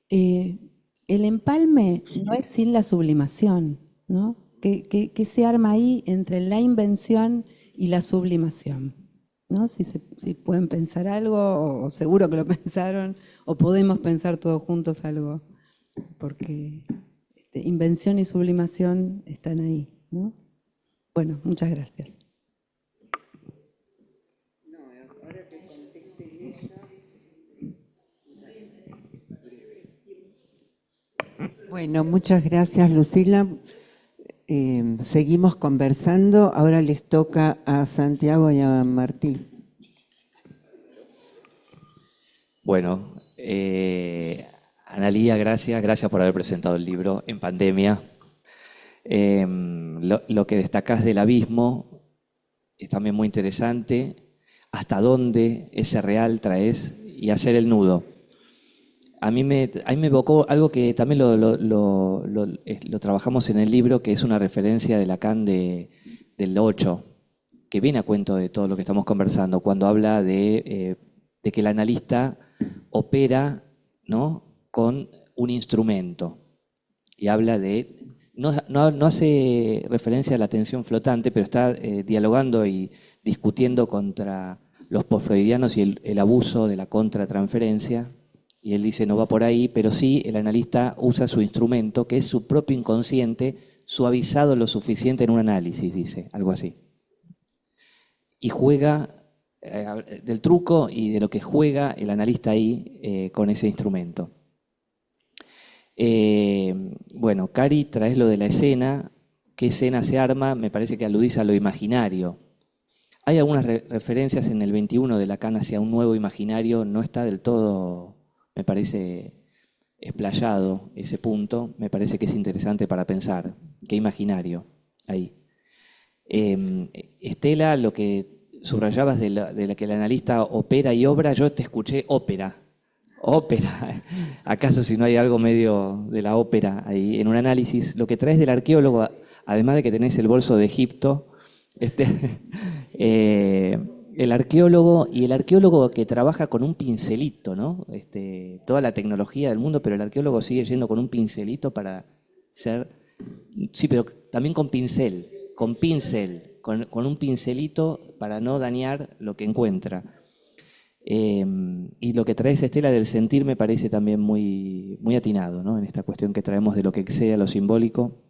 el empalme no es sin la sublimación, ¿no? ¿Qué se arma ahí entre la invención y la sublimación? ¿No? Si pueden pensar algo, o seguro que lo pensaron, o podemos pensar todos juntos algo, porque invención y sublimación están ahí, ¿no? Bueno, muchas gracias. Bueno, muchas gracias, Lucila. Seguimos conversando. Ahora les toca a Santiago y a Martín. Bueno, Analía, gracias por haber presentado el libro en pandemia. Lo que destacás del abismo es también muy interesante. Hasta dónde ese real traes y hacer el nudo. A mí me evocó algo que también lo trabajamos en el libro, que es una referencia de Lacan del 8, que viene a cuento de todo lo que estamos conversando, cuando habla de que el analista opera, ¿no?, con un instrumento. Y habla de no hace referencia a la atención flotante, pero está dialogando y discutiendo contra los posfreudianos y el abuso de la contratransferencia. Y él dice, no va por ahí, pero sí el analista usa su instrumento, que es su propio inconsciente, suavizado lo suficiente en un análisis, dice, algo así. Y juega del truco y de lo que juega el analista ahí con ese instrumento. Bueno, Cari, traes lo de la escena. ¿Qué escena se arma? Me parece que aludís a lo imaginario. Hay algunas referencias en el 21 de Lacan hacia un nuevo imaginario, no está del todo, me parece, explayado ese punto, me parece que es interesante para pensar. ¿Qué imaginario ahí? Estela, lo que subrayabas de la que el analista opera y obra, yo te escuché ópera. Ópera. ¿Acaso si no hay algo medio de la ópera ahí en un análisis? Lo que traes del arqueólogo, además de que tenés el bolso de Egipto, el arqueólogo que trabaja con un pincelito, ¿no? Toda la tecnología del mundo, pero el arqueólogo sigue yendo con un pincelito para ser... Sí, pero también con pincel, con un pincelito para no dañar lo que encuentra. Y lo que traes, Estela, del sentir me parece también muy, muy atinado, ¿no? En esta cuestión que traemos de lo que excede a lo simbólico.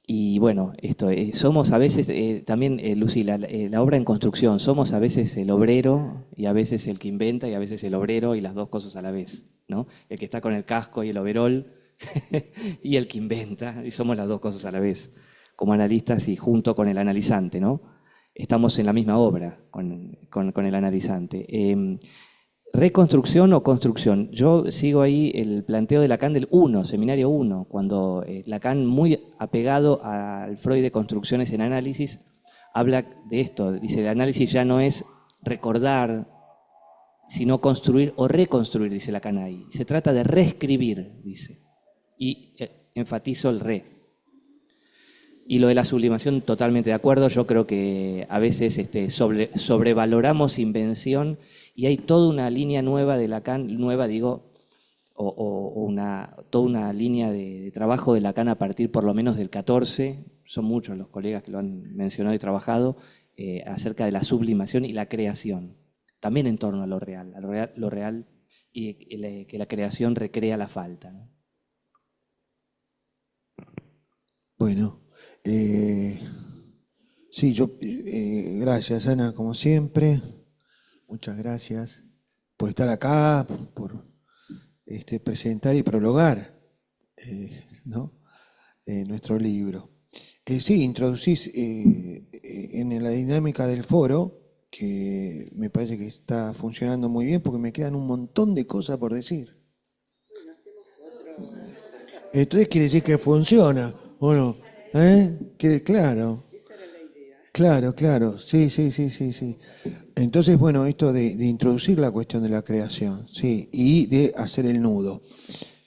Y bueno, esto, somos a veces, también, Lucy, la obra en construcción, somos a veces el obrero y a veces el que inventa y a veces el obrero y las dos cosas a la vez, ¿no? El que está con el casco y el overol y el que inventa, y somos las dos cosas a la vez, como analistas y junto con el analizante, ¿no? Estamos en la misma obra con el analizante. ¿Reconstrucción o construcción? Yo sigo ahí el planteo de Lacan del 1, seminario 1, cuando Lacan, muy apegado al Freud de construcciones en análisis, habla de esto. Dice, el análisis ya no es recordar, sino construir o reconstruir, dice Lacan ahí. Se trata de reescribir, dice. Y enfatizo el re. Y lo de la sublimación, totalmente de acuerdo. Yo creo que a veces sobrevaloramos invención y hay toda una línea nueva de Lacan, nueva digo, toda una línea de trabajo de Lacan a partir por lo menos del 14, son muchos los colegas que lo han mencionado y trabajado, acerca de la sublimación y la creación, también en torno a lo real y que la creación recrea la falta, ¿no? Bueno. Sí, gracias Ana, como siempre, muchas gracias por estar acá, por presentar y prologar ¿no? Nuestro libro. Sí, introducís en la dinámica del foro, que me parece que está funcionando muy bien porque me quedan un montón de cosas por decir. Entonces quiere decir que funciona, ¿o no? Claro. Claro, sí. Entonces, bueno, esto de introducir la cuestión de la creación, sí, y de hacer el nudo,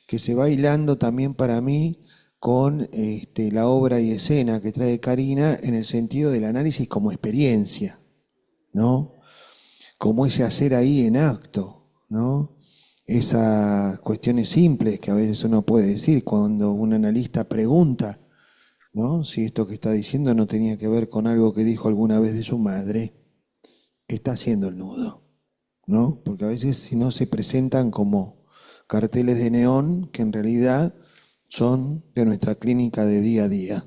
que se va hilando también para mí con la obra y escena que trae Karina en el sentido del análisis como experiencia, ¿no? Como ese hacer ahí en acto, ¿no? Esas cuestiones simples que a veces uno puede decir cuando un analista pregunta, ¿no? Si esto que está diciendo no tenía que ver con algo que dijo alguna vez de su madre, está haciendo el nudo, ¿no? Porque a veces si no se presentan como carteles de neón que en realidad son de nuestra clínica de día a día.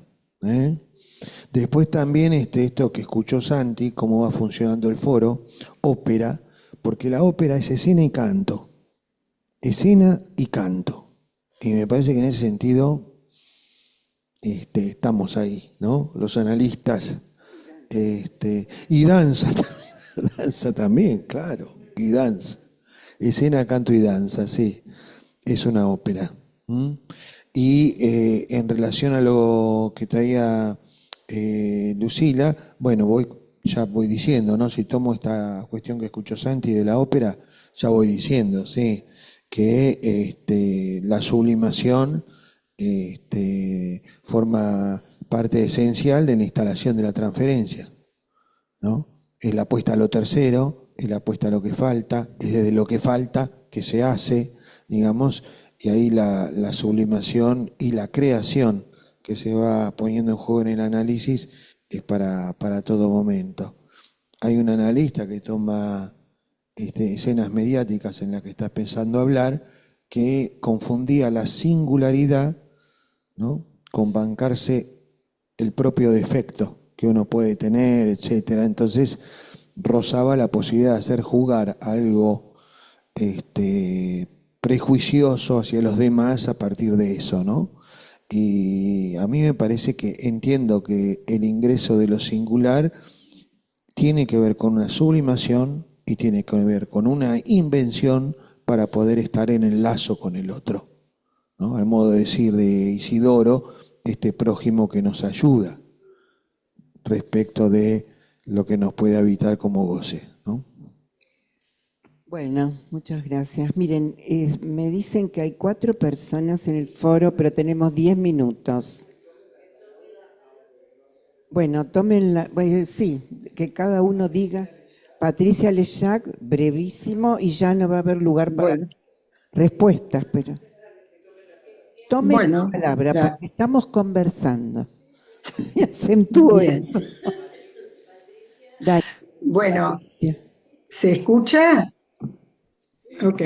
Después también esto que escuchó Santi, cómo va funcionando el foro, ópera, porque la ópera es escena y canto. Escena y canto. Y me parece que en ese sentido estamos ahí, ¿no? Los analistas. Y danza también, claro, y danza. Escena, canto y danza, sí. Es una ópera. Y en relación a lo que traía Lucila, bueno, ya voy diciendo, ¿no? Si tomo esta cuestión que escuchó Santi de la ópera, ya voy diciendo, sí, que la sublimación forma parte esencial de la instalación de la transferencia, ¿no? Es la apuesta a lo tercero, es la apuesta a lo que falta, es desde lo que falta que se hace, digamos, Y ahí la sublimación y la creación que se va poniendo en juego en el análisis es para todo momento. Hay un analista que toma escenas mediáticas en las que está pensando hablar, que confundía la singularidad, ¿no?, con bancarse el propio defecto que uno puede tener, etcétera. Entonces rozaba la posibilidad de hacer jugar algo prejuicioso hacia los demás a partir de eso, ¿no? Y a mí me parece que entiendo que el ingreso de lo singular tiene que ver con una sublimación y tiene que ver con una invención para poder estar en el lazo con el otro, ¿no? Al modo de decir de Isidoro, este prójimo que nos ayuda respecto de lo que nos puede habitar como goce, ¿no? Bueno, muchas gracias. Miren, me dicen que hay 4 personas en el foro, pero tenemos 10 minutos. Bueno, tómenla, sí, que cada uno diga. Patricia Lejac, brevísimo, y ya no va a haber lugar para respuestas, pero tomen la palabra, porque estamos conversando. Y acentúo eso. Dale. Bueno, ¿se escucha? Ok.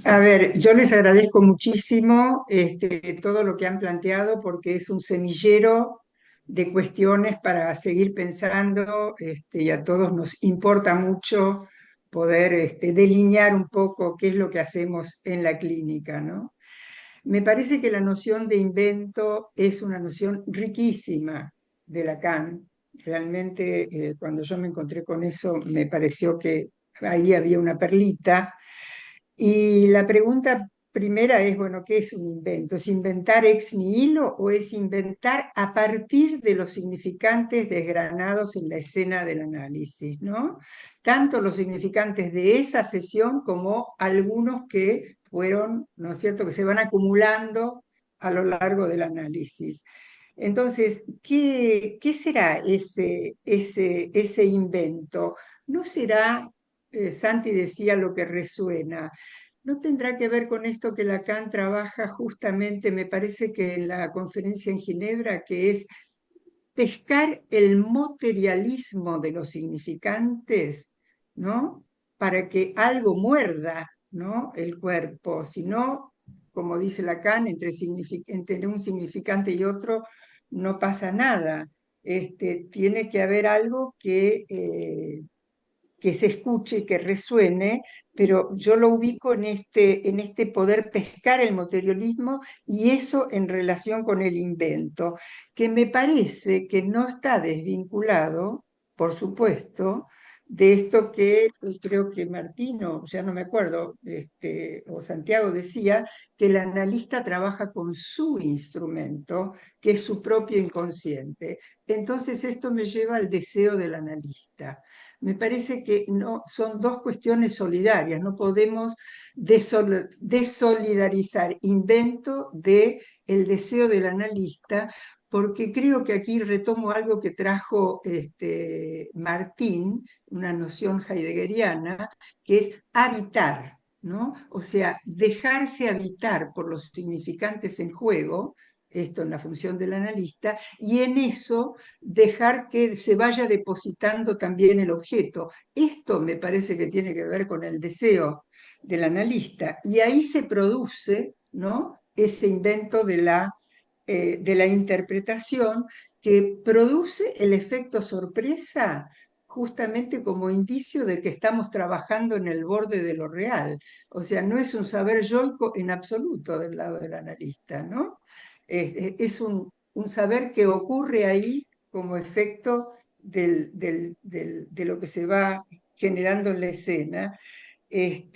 A ver, yo les agradezco muchísimo todo lo que han planteado porque es un semillero de cuestiones para seguir pensando y a todos nos importa mucho poder delinear un poco qué es lo que hacemos en la clínica, ¿no? Me parece que la noción de invento es una noción riquísima de Lacan. Realmente, cuando yo me encontré con eso, me pareció que ahí había una perlita. Y la pregunta primera es, bueno, ¿qué es un invento? ¿Es inventar ex nihilo o es inventar a partir de los significantes desgranados en la escena del análisis, ¿no? Tanto los significantes de esa sesión como algunos que fueron, ¿no es cierto?, que se van acumulando a lo largo del análisis. Entonces, ¿qué será ese invento? ¿No será, Santi decía, lo que resuena? ¿No tendrá que ver con esto que Lacan trabaja justamente, me parece que en la conferencia en Ginebra, que es pescar el materialismo de los significantes, ¿no? Para que algo muerda, ¿no?, el cuerpo? Si no, como dice Lacan, entre un significante y otro no pasa nada. Tiene que haber algo que se escuche, que resuene, pero yo lo ubico en este poder pescar el materialismo y eso en relación con el invento, que me parece que no está desvinculado, por supuesto, de esto que creo que Martino, ya no me acuerdo, o Santiago decía, que el analista trabaja con su instrumento, que es su propio inconsciente. Entonces esto me lleva al deseo del analista. Me parece que no, son dos cuestiones solidarias, no podemos desolidarizar invento del deseo del analista, porque creo que aquí retomo algo que trajo Martín, una noción heideggeriana, que es habitar, ¿no? O sea, dejarse habitar por los significantes en juego, esto en la función del analista, y en eso dejar que se vaya depositando también el objeto. Esto me parece que tiene que ver con el deseo del analista, y ahí se produce, ¿no?, ese invento de la interpretación que produce el efecto sorpresa justamente como indicio de que estamos trabajando en el borde de lo real. O sea, no es un saber yoico en absoluto del lado del analista, ¿no? Es un saber que ocurre ahí como efecto de lo que se va generando en la escena. Y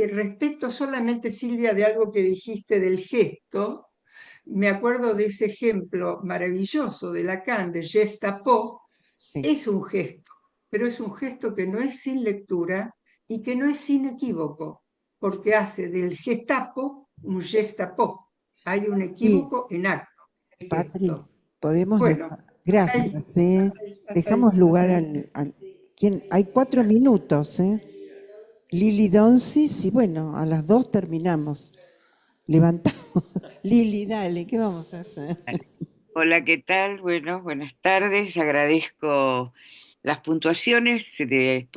respecto solamente, Silvia, de algo que dijiste del gesto, me acuerdo de ese ejemplo maravilloso de Lacan, de gestapo. Es un gesto, pero es un gesto que no es sin lectura y que no es sin equívoco, porque hace del gestapo un gestapo. Hay un equívoco en acto. Patri, podemos Bueno, gracias. Dejamos lugar ¿quién? Hay 4 minutos. Lili Donsis, y bueno, a las 2 terminamos. Levantamos. Lili, dale, ¿qué vamos a hacer? Hola, ¿qué tal? Bueno, buenas tardes. Agradezco las puntuaciones de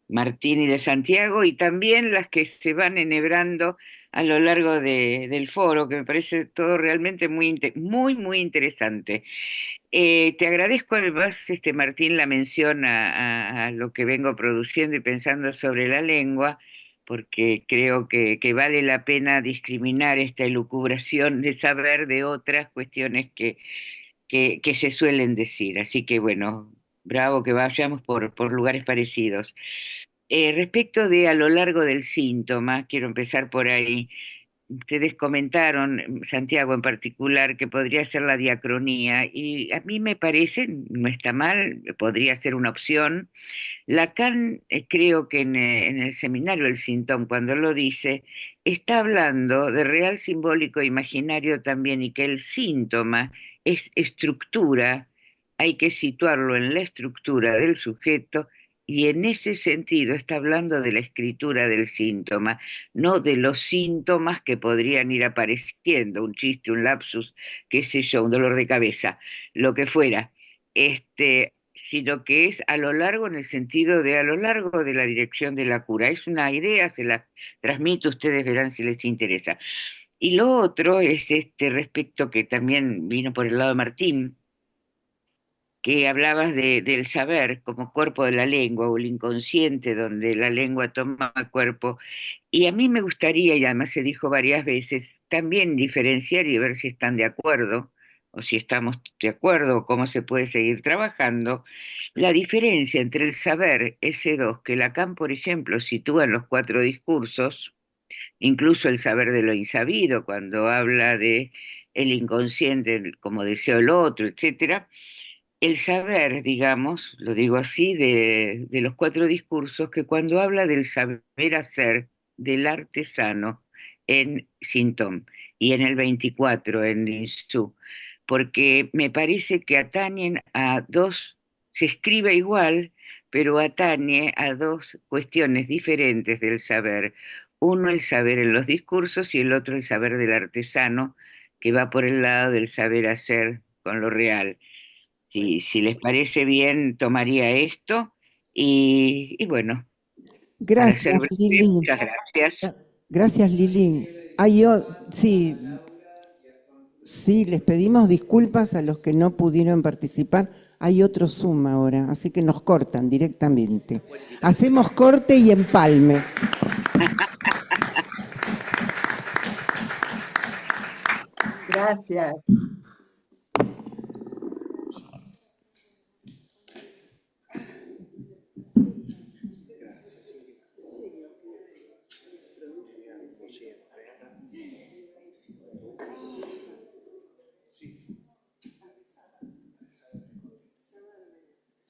Martín y de Santiago y también las que se van enhebrando a lo largo del foro, que me parece todo realmente muy interesante. Te agradezco además, Martín, la mención a lo que vengo produciendo y pensando sobre la lengua, porque creo que vale la pena discriminar esta elucubración de saber de otras cuestiones que se suelen decir. Así que bueno, bravo que vayamos por lugares parecidos. Respecto de a lo largo del síntoma, quiero empezar por ahí. Ustedes comentaron, Santiago en particular, que podría ser la diacronía, y a mí me parece, no está mal, podría ser una opción. Lacan, creo que en el seminario El Síntoma, cuando lo dice, está hablando de real simbólico e imaginario también, y que el síntoma es estructura, hay que situarlo en la estructura del sujeto, y en ese sentido está hablando de la escritura del síntoma, no de los síntomas que podrían ir apareciendo, un chiste, un lapsus, qué sé yo, un dolor de cabeza, lo que fuera. Sino que es a lo largo en el sentido de a lo largo de la dirección de la cura. Es una idea, se la transmito, ustedes verán si les interesa. Y lo otro es respecto que también vino por el lado de Martín, que hablabas del saber como cuerpo de la lengua o el inconsciente donde la lengua toma cuerpo. Y a mí me gustaría, y además se dijo varias veces, también diferenciar y ver si están de acuerdo o si estamos de acuerdo o cómo se puede seguir trabajando, la diferencia entre el saber, ese dos, que Lacan, por ejemplo, sitúa en los 4 discursos, incluso el saber de lo insabido, cuando habla de el inconsciente como deseo el otro, etcétera. El saber, digamos, lo digo así, de los 4 discursos, que cuando habla del saber hacer del artesano en Sintom y en el 24 en Linsú, porque me parece que atañen a dos, se escribe igual, pero atañe a dos cuestiones diferentes del saber. Uno el saber en los discursos y el otro el saber del artesano, que va por el lado del saber hacer con lo real. Si les parece bien, tomaría esto y bueno, para ser Gracias, breve, Lili. muchas gracias. Gracias, Lili. Sí, sí, les pedimos disculpas a los que no pudieron participar. Hay otro Zoom ahora, así que nos cortan directamente. Hacemos corte y empalme. Gracias.